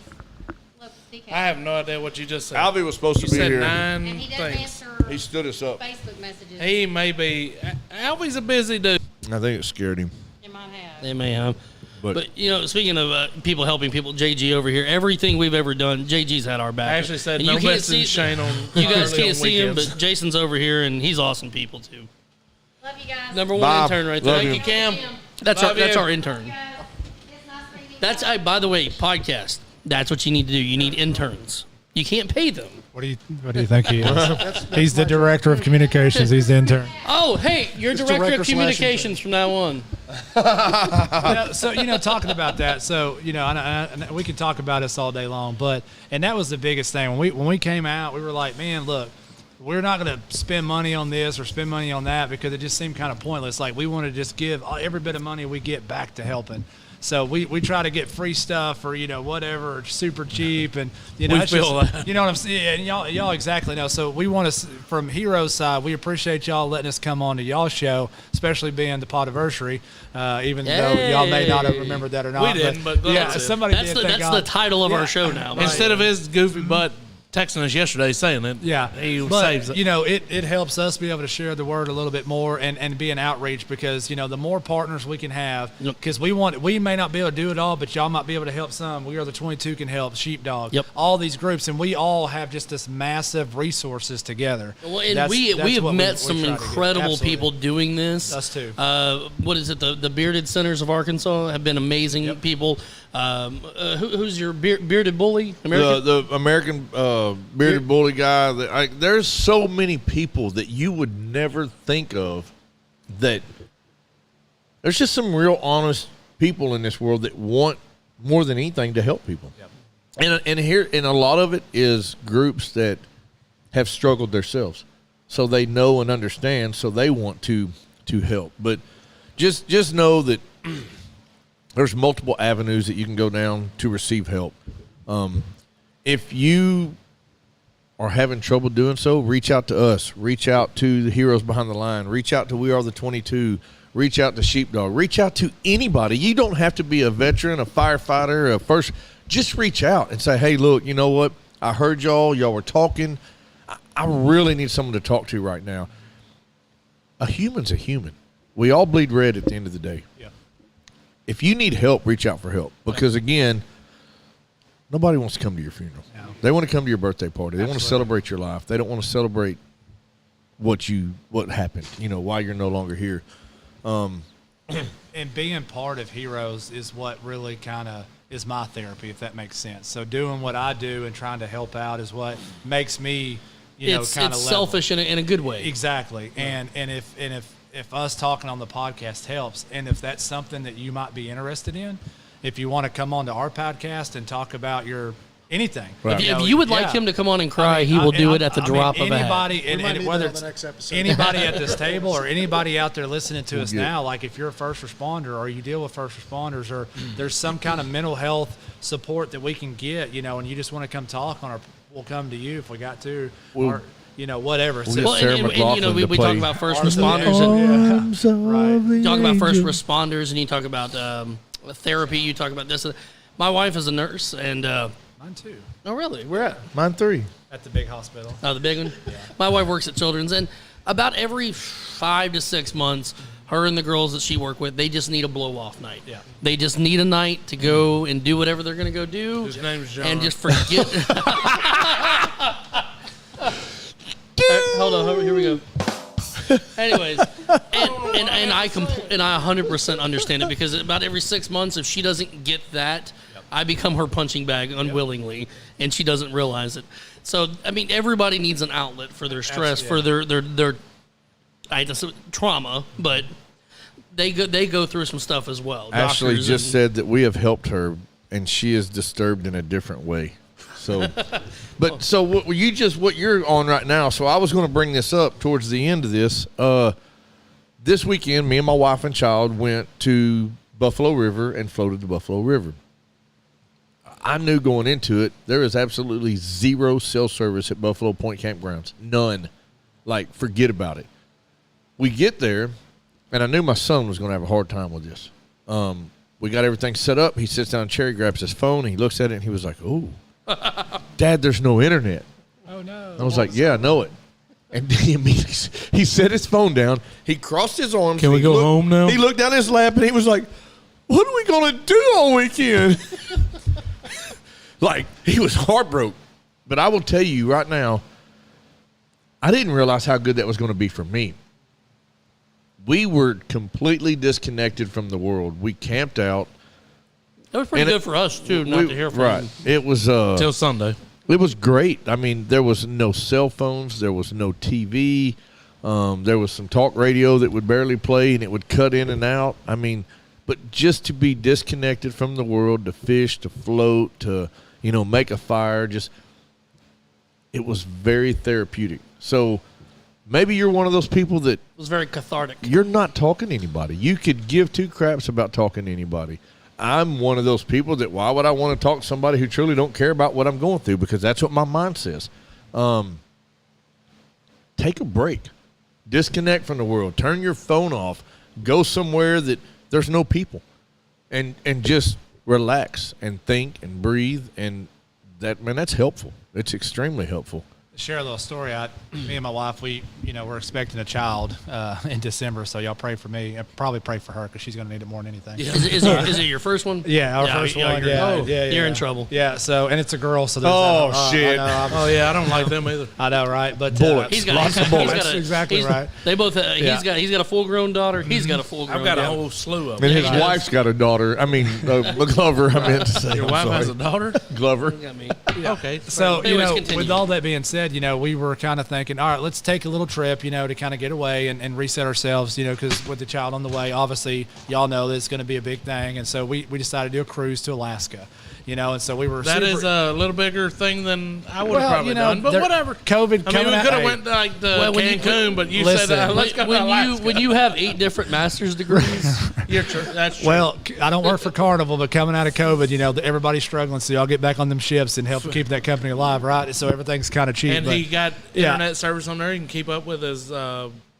look decal. I have no idea what you just said. Alvy was supposed to you be said here. 9 and he doesn't things. answer He stood us up. Facebook messages. He may be. Alvy's a busy dude. I think it scared him. He might have. they may have. But, But you know, speaking of people helping people, JG over here, everything we've ever done, JG's had our back. I actually said And no you can't messing see Shane on. You guys early can't on see him, weekends. but Jason's over here, and he's awesome people too. Love you guys. Number one Bob, intern right there. love Thank you. you, Cam. Jim. That's Love that's you. our intern. Guys, it's nice meeting you. That's by the way, podcast. That's what you need to do. You need interns. You can't pay them. What do you think he is? He's the director of communications. He's the intern. Oh, hey, you're It's director director of slash communications from now on. So talking about that, so and we could talk about this all day long, and that was the biggest thing when we came out. We were like, man, look, we're not going to spend money on this or spend money on that because it just seemed kind of pointless. Like we want to just give every bit of money we get back to helping. So we try to get free stuff or whatever, or super cheap, and We it's feel just, that. you know what I'm saying. And y'all exactly know. So we want to, from Heroes side, we appreciate y'all letting us come on to y'all's show, especially being the Podiversary, even though y'all may not have remembered that or not. We didn't, but glad yeah, to. somebody That's did. the thank that's God. the title of Yeah. our show now. Instead of his goofy butt texting us yesterday saying it, Yeah, he but, saves it. it helps us be able to share the word a little bit more and be an outreach because the more partners we can have, Yep. because we may not be able to do it all, but y'all might be able to help some. We are the 22 can help, Sheepdog, Yep. all these groups, and we all have just this massive resources together. Well, and That's we have what met we some try to do. incredible Absolutely. people doing this. Us too. What is it? The Bearded Centers of Arkansas have been amazing people. Who's your bearded bully? American? the American bearded bully guy. There's so many people that you would never think of. That there's just some real honest people in this world that want more than anything to help people. And a lot of it is groups that have struggled themselves, so they know and understand, so they want to help. But just know that there's multiple avenues that you can go down to receive help. If you are having trouble doing so, reach out to us. Reach out to the Heroes Behind the Line. Reach out to We Are the 22. Reach out to Sheepdog. Reach out to anybody. You don't have to be a veteran, a firefighter, a first. Just reach out and say, hey, look, you know what? I heard y'all. Y'all were talking. I really need someone to talk to right now. A human's a human. We all bleed red at the end of the day. Yeah. If you need help, reach out for help. Because, again, nobody wants to come to your funeral. No. They want to come to your birthday party. They want to Absolutely. celebrate your life. They don't want to celebrate what happened, why you're no longer here. And being part of Heroes is what really kind of is my therapy, if that makes sense. So doing what I do and trying to help out is what makes me, it's kind of selfish in a good way. Exactly. And if us talking on the podcast helps, and if that's something that you might be interested in, if you want to come on to our podcast and talk about your anything. Right. If you would like him to come on and cry, he will do it at the drop of a hat. anybody, We might and need whether that on it's the next episode. anybody at this table or anybody out there listening to us get it. now, like if you're a first responder or you deal with first responders or there's some kind of mental health support that we can get, and you just want to come talk on our, we'll come to you if we got to, or whatever. We'll So- get Sarah McLachlan we to talk play about first responders. Right. You talk about first responders, and you talk about therapy. You talk about this. My wife is a nurse, and Mine too. oh, really? Where at? Mine 3. At the big hospital. Oh, the big one. My wife works at Children's, and about every 5 to 6 months, her and the girls that she work with, they just need a blow-off night. Yeah. They just need a night to go and do whatever they're going to go do. His name's John. And just forget. Hold on, here we go. Anyways, and I 100% understand it because about every 6 months, if she doesn't get that, I become her punching bag unwillingly, and she doesn't realize it. So, I mean, everybody needs an outlet for their stress, for their I hate to say trauma, but they go through some stuff as well. Ashley Doctors just and- said that we have helped her, and she is disturbed in a different way. So, but so what you're on right now. So I was going to bring this up towards the end of this. This weekend, me and my wife and child went to Buffalo River and floated the Buffalo River. I knew going into it, there is absolutely zero cell service at Buffalo Point Campgrounds. None. Like, forget about it. We get there, and I knew my son was going to have a hard time with this. We got everything set up. He sits down in a chair, he grabs his phone, and he looks at it, and he was like, "Oh, Dad, there's no internet." Oh, no. I was like, "Yeah, I know it." And he immediately he set his phone down. He crossed his arms. Can we he go home now? He looked down his lap, and he was like, "What are we going to do all weekend?" Like, he was heartbroken. But I will tell you right now, I didn't realize how good that was going to be for me. We were completely disconnected from the world. We camped out. That was pretty And good for us, too, not to hear from Right. them. It was Till Sunday. it was great. I mean, there was no cell phones. There was no TV. There was some talk radio that would barely play, and it would cut in and out. I mean, but just to be disconnected from the world, to fish, to float, to, make a fire, it was very therapeutic. So maybe you're one of those people that It was very cathartic. you're not talking to anybody. You could give two craps about talking to anybody. I'm one of those people that why would I want to talk to somebody who truly don't care about what I'm going through, because that's what my mind says. Take a break. Disconnect from the world. Turn your phone off. Go somewhere that there's no people. And just relax and think and breathe, and that's helpful. It's extremely helpful. Share a little story. Me and my wife, we're expecting a child in December, so y'all pray for me. And probably pray for her because she's going to need it more than anything. Is it your first one? Yeah, our first one. You're in trouble. Yeah. So, and it's a girl. So there's shit. Oh, yeah, I don't like them either. I know, right? But Bullets. He's got Lots of bullets. That's exactly right. They both. Yeah. He's got a full grown daughter. He's got a full grown. I've got a daughter. whole slew of And them. his wife's got a daughter. I mean, Glover, I meant to say. Your I'm wife sorry. has a daughter? Glover. Got me. Okay. So, Anyways, continue. with all that being said, we were kind of thinking, all right, let's take a little trip, to kind of get away and reset ourselves, because with the child on the way, obviously, y'all know that it's going to be a big thing. And so we decided to do a cruise to Alaska, and so we were That super, is a little bigger thing than I would have Well, probably done, but whatever. COVID I mean, coming we out. could have hey, went like to Well, when you- Cancun, but you listen, said let's go to Alaska. when you have 8 different master's degrees, You're true. That's true. Well, I don't work for Carnival, but coming out of COVID, everybody's struggling, so y'all get back on them ships and help keep that company alive, right? So everything's kind of cheap. and but he got yeah. internet service on there. He can keep up with his.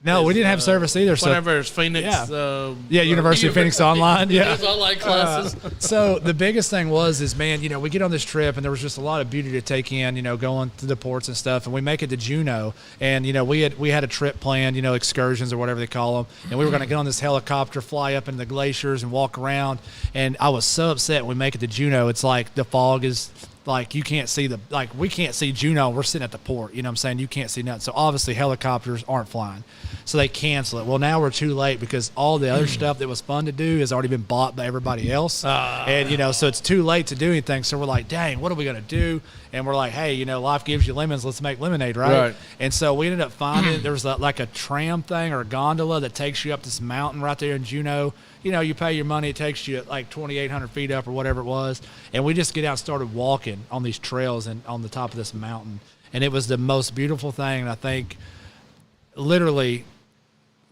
No, we didn't have service either. So Whatever his Phoenix. yeah, University of Phoenix Online. Yeah. Those online classes. So the biggest thing is man, we get on this trip and there was just a lot of beauty to take in, going to the ports and stuff, and we make it to Juneau, and we had a trip planned, excursions or whatever they call them, and we were going to get on this helicopter, fly up into the glaciers and walk around, and I was so upset when we make it to Juneau. It's like the fog is like you can't see we can't see Juneau. We're sitting at the port, you know what I'm saying? You can't see nothing. So obviously helicopters aren't flying. So they cancel it. Well, now we're too late because all the other stuff that was fun to do has already been bought by everybody else. And, so it's too late to do anything. So we're like, dang, what are we going to do? And we're like, hey, life gives you lemons. Let's make lemonade, right? And so we ended up finding there was like a tram thing or a gondola that takes you up this mountain right there in Juneau. You pay your money. It takes you like 2,800 feet up or whatever it was. And we just get out and started walking on these trails and on the top of this mountain. And it was the most beautiful thing. And I think literally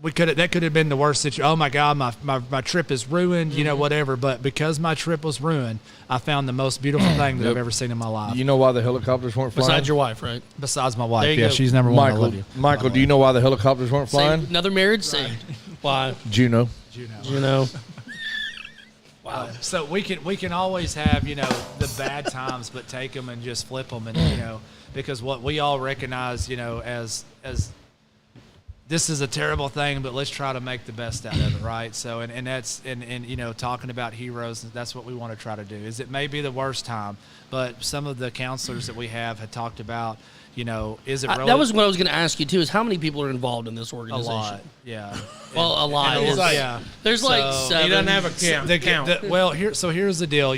that could have been the worst situation. Oh my God, my trip is ruined, whatever. But because my trip was ruined, I found the most beautiful thing that I've ever seen in my life. You know why the helicopters weren't flying? Besides your wife, right? Besides my There wife. you Yeah, go. she's number one. I love you. Michael, do you know why the helicopters weren't flying? Another marriage saved. Why? Juneau. Juneau. Wow. So we can always have, the bad times, but take them and just flip them. And, because what we all recognize, as this is a terrible thing, but let's try to make the best out of it, right? So, and that's, and talking about heroes, that's what we want to try to do. Is it may be the worst time, but some of the counselors that we have had talked about, is it really? That was what I was going to ask you, too, is how many people are involved in this a organization? lot. Yeah. Well, a lot. And Is, yeah. there's like So- 7. He doesn't have a count. Well, here's the deal.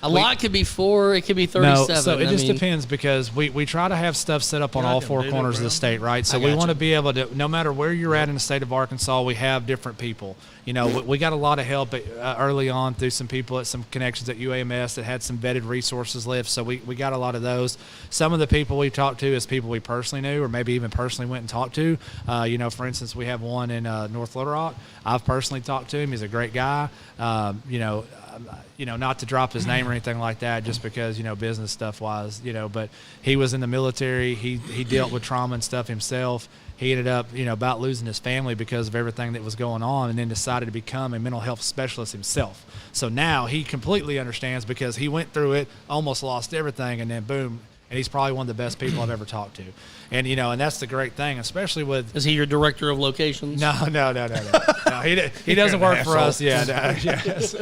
A lot could be 4, it could be 37. No, so it I just mean, depends because we try to have stuff set up on all 4 corners of the state, right? So I we gotcha. want to be able to, no matter where you're at in the state of Arkansas, we have different people. You know, we got a lot of help early on through some people at some connections at UAMS that had some vetted resources left. So we got a lot of those. Some of the people we talked to is people we personally knew or maybe even personally went and talked to. You know, for instance, we have one in North Little Rock. I've personally talked to him. He's a great guy. You know, not to drop his name or anything like that, just because, you know, business stuff wise, you know, but he was in the military. He dealt with trauma and stuff himself. He ended up, you know, about losing his family because of everything that was going on, and then decided to become a mental health specialist himself. So now he completely understands because he went through it, almost lost everything, and then boom, and he's probably one of the best people I've ever talked to. And, you know, and that's the great thing, especially with... Is he your director of locations? No, he doesn't work for us. Yeah, yes.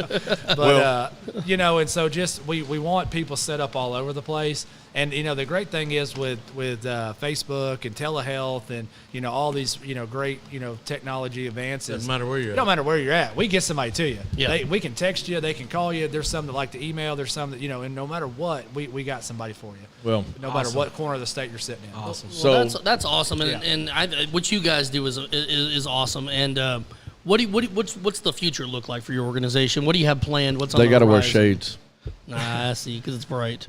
But, you know, and so just we want people set up all over the place. And, you know, the great thing is with Facebook and telehealth and, you know, all these, you know, great, you know, technology advances. Doesn't matter where you're It don't at. matter where you're at. We get somebody to you. Yeah. We can text you. They can call you. There's some that like to email. There's some that, you know, and no matter what, we got somebody for you. Well, no matter what corner of the state you're sitting in. Awesome. Well, that's awesome, and what you guys do is awesome. And what's the future look like for your organization? What do you have planned? What's on they the got to wear horizon? shades. Nah, I see, because it's bright.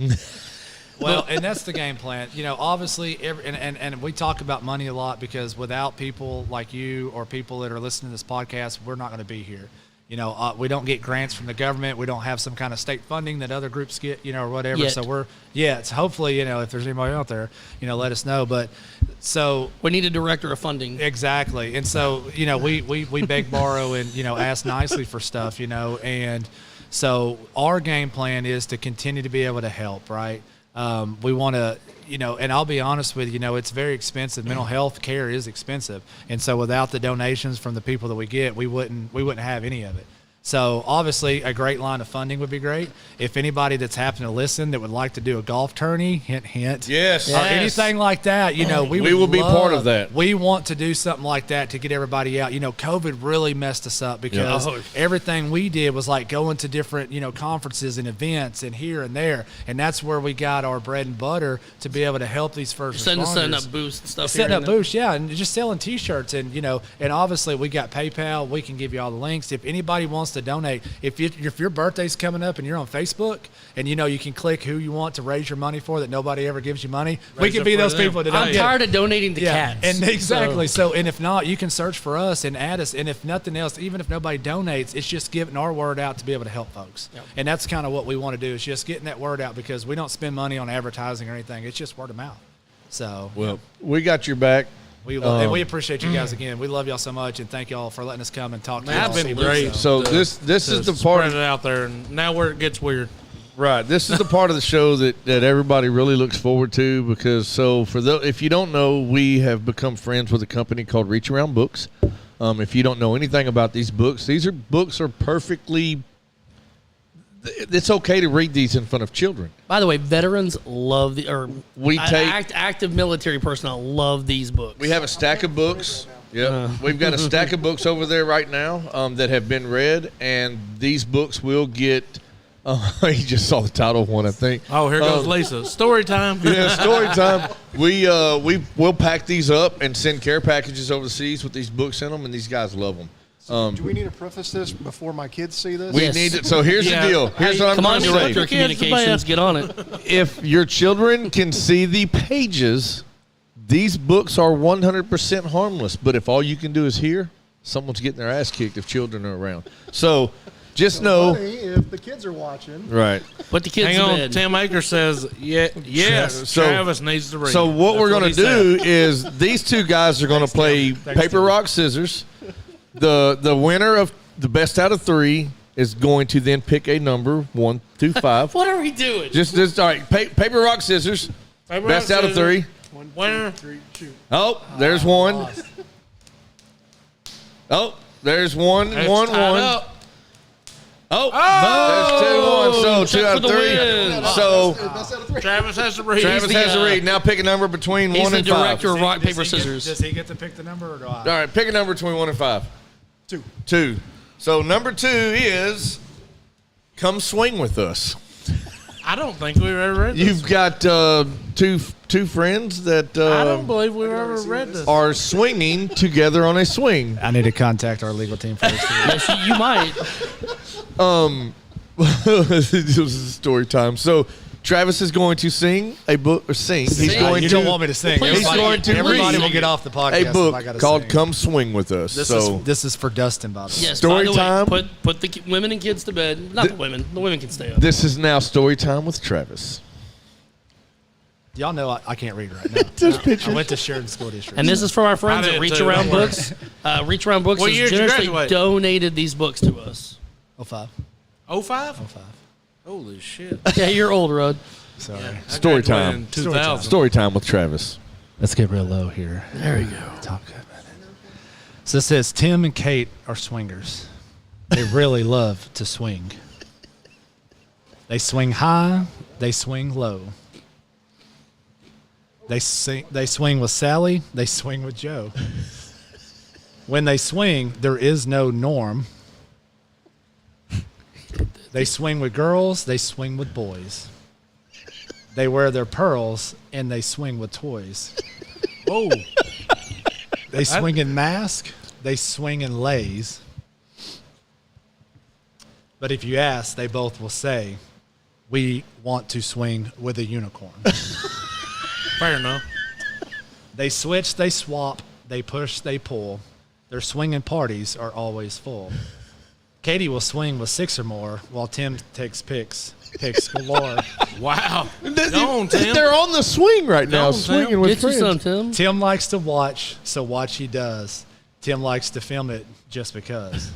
Well, and that's the game plan. You know, obviously, and we talk about money a lot because without people like you or people that are listening to this podcast, we're not going to be here. You know, we don't get grants from the government. We don't have some kind of state funding that other groups get, you know, or whatever. Yet. So it's hopefully, you know, if there's anybody out there, you know, let us know. But so We need a director of funding. exactly. And so, you know, we beg, borrow, and, you know, ask nicely for stuff, you know. And so our game plan is to continue to be able to help, right? We want to, you know, and I'll be honest with you, you know, it's very expensive. Mental health care is expensive. And so without the donations from the people that we get, we wouldn't have any of it. So obviously a great line of funding would be great. If anybody that's happened to listen that would like to do a golf tourney, hint, hint. Yes. Or anything like that, you know, we will be part of that. We want to do something like that to get everybody out. You know, COVID really messed us up because everything we did was like going to different, you know, conferences and events and here and there. And that's where we got our bread and butter to be able to help these first responders. Setting up booths and stuff. Setting here up and there. booths, yeah, and just selling T-shirts, and you know, and obviously we got PayPal. We can give you all the links. If anybody wants to donate, if your birthday's coming up and you're on Facebook, and you know you can click who you want to raise your money for that nobody ever gives you money, we Raise can it be for those them. people that I'm don't get tired of donating to yeah, cats. and exactly. So, and if not, you can search for us and add us. And if nothing else, even if nobody donates, it's just getting our word out to be able to help folks. Yep. And that's kind of what we want to do is just getting that word out because we don't spend money on advertising or anything. It's just word of mouth. So, Well, we got your back. and we appreciate you guys again. We love y'all so much, and thank y'all for letting us come and talk to y'all. It's been See great. what's up. So to- this to is the part spread it out there, and now where it gets weird. Right. This is the part of the show that everybody really looks forward to because if you don't know, we have become friends with a company called Reach Around Books. If you don't know anything about these books are perfectly it's okay to read these in front of children. By the way, veterans love active military personnel love these books. We have a stack of books. Yep. We've got a stack of books over there right now that have been read, and these books will get you just saw the title of one, I think. Oh, here goes Lisa. Story time. Yeah, story time. We'll pack these up and send care packages overseas with these books in them, and these guys love them. Do we need to preface this before my kids see this? We Yes. need it. So here's Yeah. the deal. Here's what I'm Come on, going to Director say. of Communications, get on it. If your children can see the pages, these books are 100% harmless. But if all you can do is hear, someone's getting their ass kicked if children are around. So just know. Funny if the kids are watching. Right. Put the kids Hang to on. bed. Tim Akers says, yes, So- Travis needs to read. So what That's we're going he to said. do is these two guys are going to play paper, rock, scissors. The winner of the best out of three is going to then pick a number 1 through 5. What are we doing? Just all right. Paper, rock, scissors. Paper, Best rock, out of scissors. 3. Winner. Oh, there's one. Oh, there's one. It's One. tied up. Oh, there's 2-1. So check 2 out for of the 3. win. So Best out of 3. Travis has to read. Travis has to read. Now pick a number between He's 1 the and 5. director of rock, Does paper, he get- scissors. Does he get to pick the number or do I? All right, pick a number between 1 and 5. 2. 2. So number 2 is come swing with us. I don't think we've ever read this. You've got two friends that I don't believe we've ever read this. are swinging together on a swing. I need to contact our legal team first. Yes, you might. This was story time. So Travis is going to sing a book or sing. He's Sing. going You to don't want me to sing. Please. He's going to everybody read will get off the podcast. a if book I gotta called sing. "Come Swing with Us." This is for Dustin, by the way. Yes. Story by the time. Way, put the women and kids to bed. Not the women. The women can stay up. This is now story time with Travis. Y'all know I can't read right now. There's pictures. I went to Sheridan School District. And this is for our friends I at did Reach too, Around don't worry. Books. Reach Around Books What has year did you generously graduate? donated these books to us. 05. 05? Holy shit. Yeah, you're old, Rod. Sorry. Story graduated time. in 2000. Story time with Travis. Let's get real low here. There you go. Top good. So it says Tim and Kate are swingers. They really love to swing. They swing high. They swing low. They swing with Sally. They swing with Joe. When they swing, there is no norm. They swing with girls. They swing with boys. They wear their pearls and they swing with toys. Oh, They swing in mask. They swing in lays. But if you ask, they both will say, "We want to swing with a unicorn." fair enough. They switch, they swap, they push, they pull. Their swinging parties are always full. Katie will swing with 6 or more, while Tim takes picks galore. Wow. Go on, Tim. They're on the swing right now, on, Tim. swinging with Get you friends. some, Tim. Tim likes to watch, so watch he does. Tim likes to film it just because.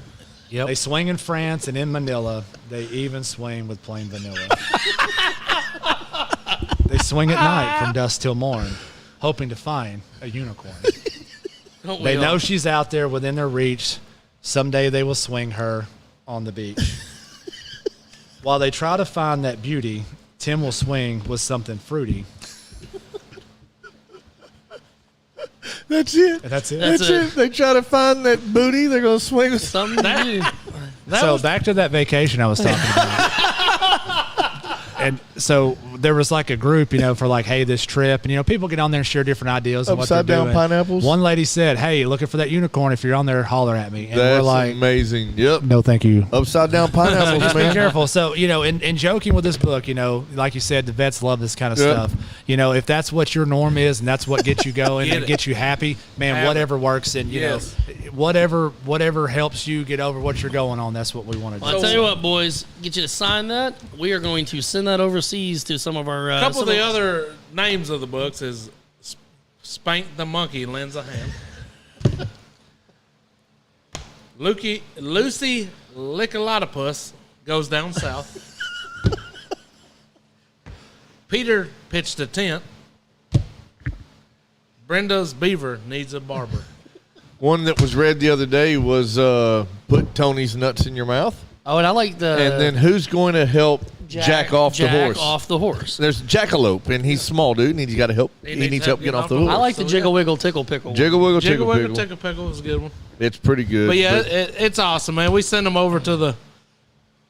Yep. They swing in France and in Manila. They even swing with plain vanilla. They swing at night from dusk till morn, hoping to find a unicorn. Don't They we know all? she's out there within their reach. Someday they will swing her on the beach. While they try to find that beauty, Tim will swing with something fruity. That's it. And that's it. That's it. They try to find that booty. They're going to swing with Something to do. So back to that vacation I was talking about. And so there was like a group, for like, hey, this trip. And, people get on there and share different ideas of what they're Upside down doing. pineapples? One lady said, hey, looking for that unicorn. If you're on there, holler at me. And That's we're like, amazing. Yep. no, thank you. Upside down pineapples, Just be man. careful. So, in joking with this book, like you said, the vets love this kind of Yep. stuff. If that's what your norm is and that's what gets you going Get and it. gets you happy, man, Have it. whatever works. And, Yes. whatever helps you get over what you're going on, that's what we want to do. Well, I'll tell you what, boys. Get you to sign that. We are going to send that overseas to some of our. A couple some of the other names of the books is Spank the Monkey lends a hand. Lucy Lickalotopus goes down south. Peter pitched a tent. Brenda's beaver needs a barber. One that was read the other day was put Tony's nuts in your mouth. Oh, and I like the. And then who's going to help Jack off the horse? Off the horse. There's Jackalope, and he's small, dude, and he's got to help. He needs help getting off the horse. I like the So, Jiggle Wiggle Tickle Pickle. Jiggle Wiggle Jiggle Tickle Wiggle Pickle. Tickle Pickle is a good one. It's pretty good. But yeah, it's awesome, man. We send them over to the.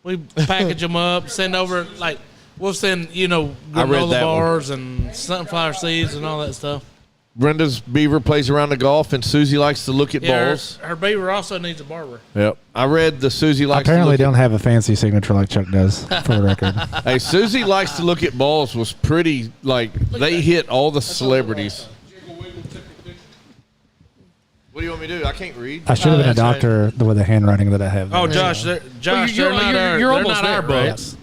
We package them up, send over like we'll send I read granola that one. bars and sunflower seeds and all that stuff. Brenda's beaver plays around the golf, and Susie likes to look at Yeah, balls. her beaver also needs a barber. Yep. I read the Susie likes Apparently to look don't have a fancy signature like Chuck does, for the record. Hey, Susie likes to look at balls was pretty, they hit all the celebrities. What do you want me to do? I can't read. I should have been a that's right. doctor with the handwriting that I have. Oh, Josh, Josh, you're- they're not our, you're they're almost not our there, right? books.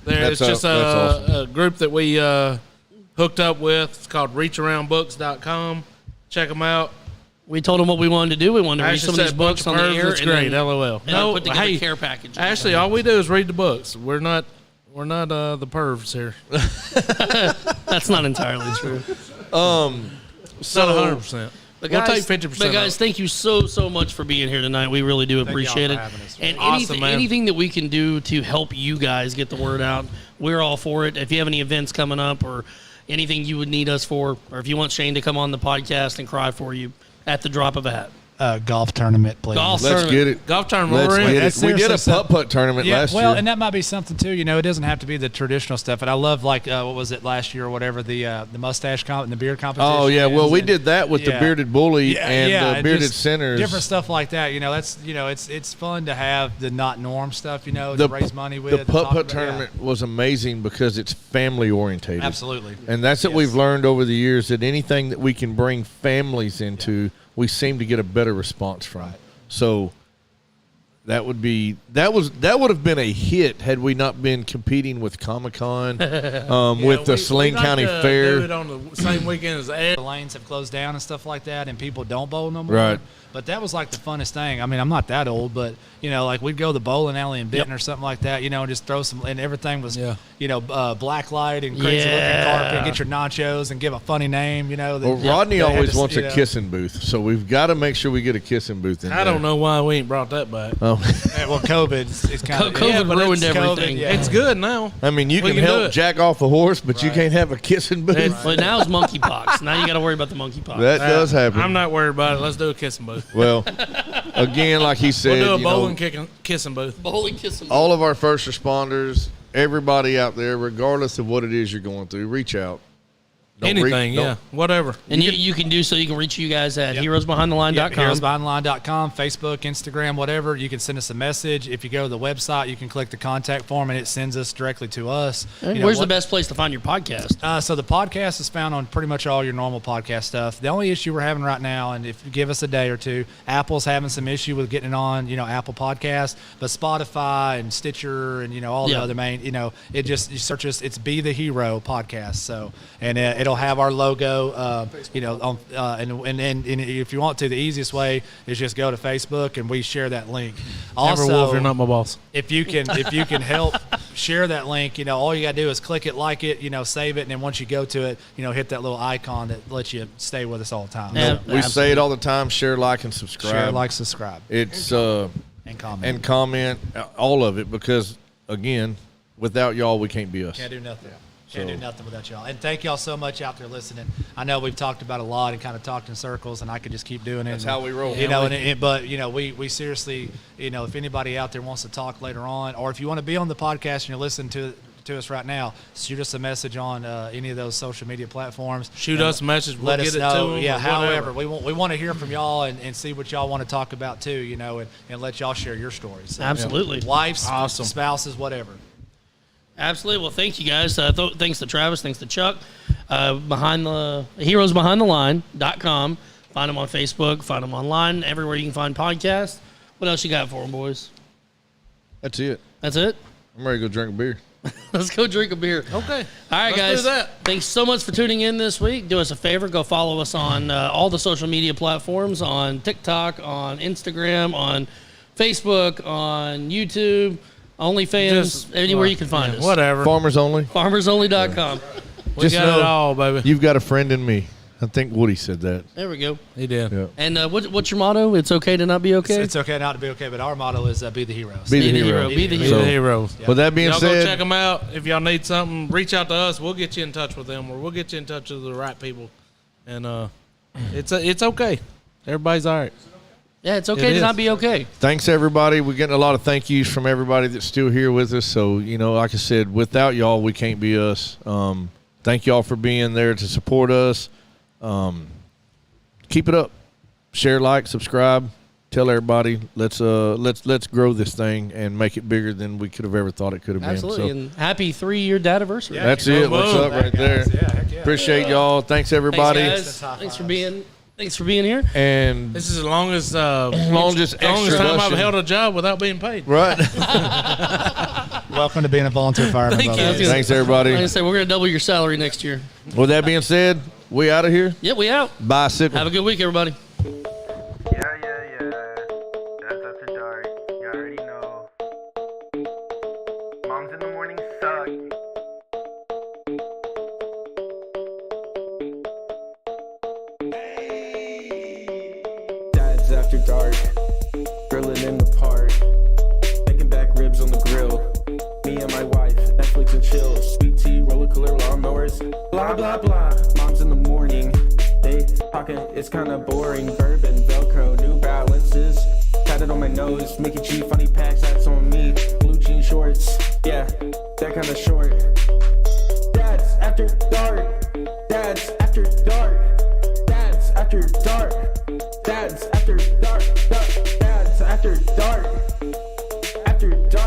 That's It's just that's awesome. a group that we hooked up with. It's called ReachAroundBooks.com. Check them out. We told them what we wanted to do. We wanted to read Ashley some of said these bunch books of on the pervs, air. It's and great. then- LOL. and then put together a care package. Ashley, all we do is read the books. We're not the pervs here. That's not entirely true. It's not 100%. But We'll guys, take 50%. But guys, thank you so much for being here tonight. We really do appreciate for it. having us. And Awesome, man. anything that we can do to help you guys get the word out, we're all for it. If you have any events coming up or anything you would need us for, or if you want Shane to come on the podcast and cry for you at the drop of a hat. golf tournament, please. Golf Let's tournament. get it. Golf tournament. Let's We're in. get That's it. We did a seriously putt-putt tournament Yeah, last well, year. and that might be something too. You know, it doesn't have to be the traditional stuff. And I love like what was it last year or whatever, the mustache and the beard competition. Oh yeah, well we and- did that with the yeah. bearded bully and the and bearded just sinners. different stuff like that. You know, that's it's fun to have the not norm stuff. You know, The to raise money with. The and talk putt-putt about- yeah. tournament was amazing because it's family orientated. Absolutely. And that's what Yes. we've learned over the years, that anything that we can bring families into, we seem to get a better response from. So that would have been a hit had we not been competing with Comic-Con, with the Saline County Fair. Do it on the same weekend as The lanes have closed down and stuff like that, and people don't bowl no more. Right. But that was like the funnest thing. I mean, I'm not that old, but like we'd go to the bowling alley in Benton or something like that, and just throw some, and everything was, black light and crazy looking carpet. Get your nachos and give a funny name. Well, Rodney always wants a kissing booth, so we've got to make sure we get a kissing booth in there. I don't know why we ain't brought that back. Oh. Well, COVID, it's kind of COVID ruined everything. It's good now. I mean, you We can can do help it. jack off a horse, but you can't have a kissing booth. But now it's monkeypox. Now you got to worry about the monkeypox. That does happen. I'm not worried about it. Let's do a kissing booth. Well, again, like he said, We'll do a bowling kissing booth. Bowling kissing. all of our first responders, everybody out there, regardless of what it is you're going through, reach out. Don't Anything, don't- yeah, whatever. And you can do so. You can reach you guys at heroesbehindtheline.com. heroesbehindtheline.com, Facebook, Instagram, whatever. You can send us a message. If you go to the website, you can click the contact form, and it sends us directly to us. Where's the best place to find your podcast? So the podcast is found on pretty much all your normal podcast stuff. The only issue we're having right now, and if you give us a day or two, Apple's having some issue with getting it on, Apple Podcasts, but Spotify and Stitcher and all the other main, it just, you search us, it's Be the Hero podcast. So, and it'll have our logo, on, and if you want to, the easiest way is just go to Facebook and we share that link. Never Also, Wolf, you're not my boss. if you can help share that link, all you gotta do is click it, like it, save it, and then once you go to it, hit that little icon that lets you stay with us all the time. Yeah. We say it all the time: share, like, and subscribe. Share, like, subscribe, It's and comment. and comment, all of it, because again, without y'all, we can't be us. Can't do nothing. Can't do nothing without y'all. And thank y'all so much out there listening. I know we've talked about a lot and kind of talked in circles, and I could just keep doing it. That's how we roll. But we seriously, if anybody out there wants to talk later on, or if you want to be on the podcast and you're listening to us right now, shoot us a message on any of those social media platforms. Shoot us a message. We'll Let get us it know. to them. Yeah, or however, whatever. we want to hear from y'all and see what y'all want to talk about too, and let y'all share your stories. So, Absolutely. wives, Awesome. spouses, whatever. Absolutely. Well, thank you guys. Thanks to Travis. Thanks to Chuck. Heroesbehindtheline.com. Find them on Facebook. Find them online. Everywhere you can find podcasts. What else you got for them, boys? That's it. That's it? I'm ready to go drink a beer. Let's go drink a beer. Okay. All right, Let's guys. do that. Thanks so much for tuning in this week. Do us a favor. Go follow us on all the social media platforms, on TikTok, on Instagram, on Facebook, on YouTube, OnlyFans, anywhere you can find us. Whatever. Farmers only. FarmersOnly.com. We Just got know- it all, baby. You've got a friend in me. I think Woody said that. There we go. He did. Yeah. And what's your motto? It's okay to not be okay? It's okay not to be okay, but our motto is be the heroes. Be the hero. Be the Be hero. the heroes. With that being Y'all go said, check them out. If y'all need something, reach out to us. We'll get you in touch with them, or we'll get you in touch with the right people. And it's okay. Everybody's all right. Yeah, it's okay It to is. not be okay. thanks everybody. We're getting a lot of thank yous from everybody that's still here with us. So, like I said, without y'all, we can't be us. Thank y'all for being there to support us. Keep it up. Share, like, subscribe. Tell everybody. Let's grow this thing and make it bigger than we could have ever thought it could have Absolutely. been. And happy 3-year dadiversary. That's it. What's up right there? Yeah, heck yeah. Appreciate y'all. Thanks everybody. Thanks, guys. Thanks for being here. And This is the longest longest extra time I've Russian. held a job without being paid. right. Welcome to being a volunteer fireman. Thank brother. you. Thanks Like I everybody. said, we're going to double your salary next year. With that being said, we out of here. Yep, we out. Bicycle. Have a good week, everybody. Yeah. That's after dark. You already know. Moms in the morning suck. Dads after dark, grilling in the park, making back ribs on the grill. Me and my wife, Netflix and chill, sweet tea, roller cooler, lawnmowers, blah blah blah. Moms in the morning, they talking, it's kinda boring. Bourbon, Velcro, New Balance. roses. Tatted on my nose, Mickey G, funny packs, that's on me. Blue jean shorts, yeah, that kind of short. Dads after dark, dads after dark, dads after dark.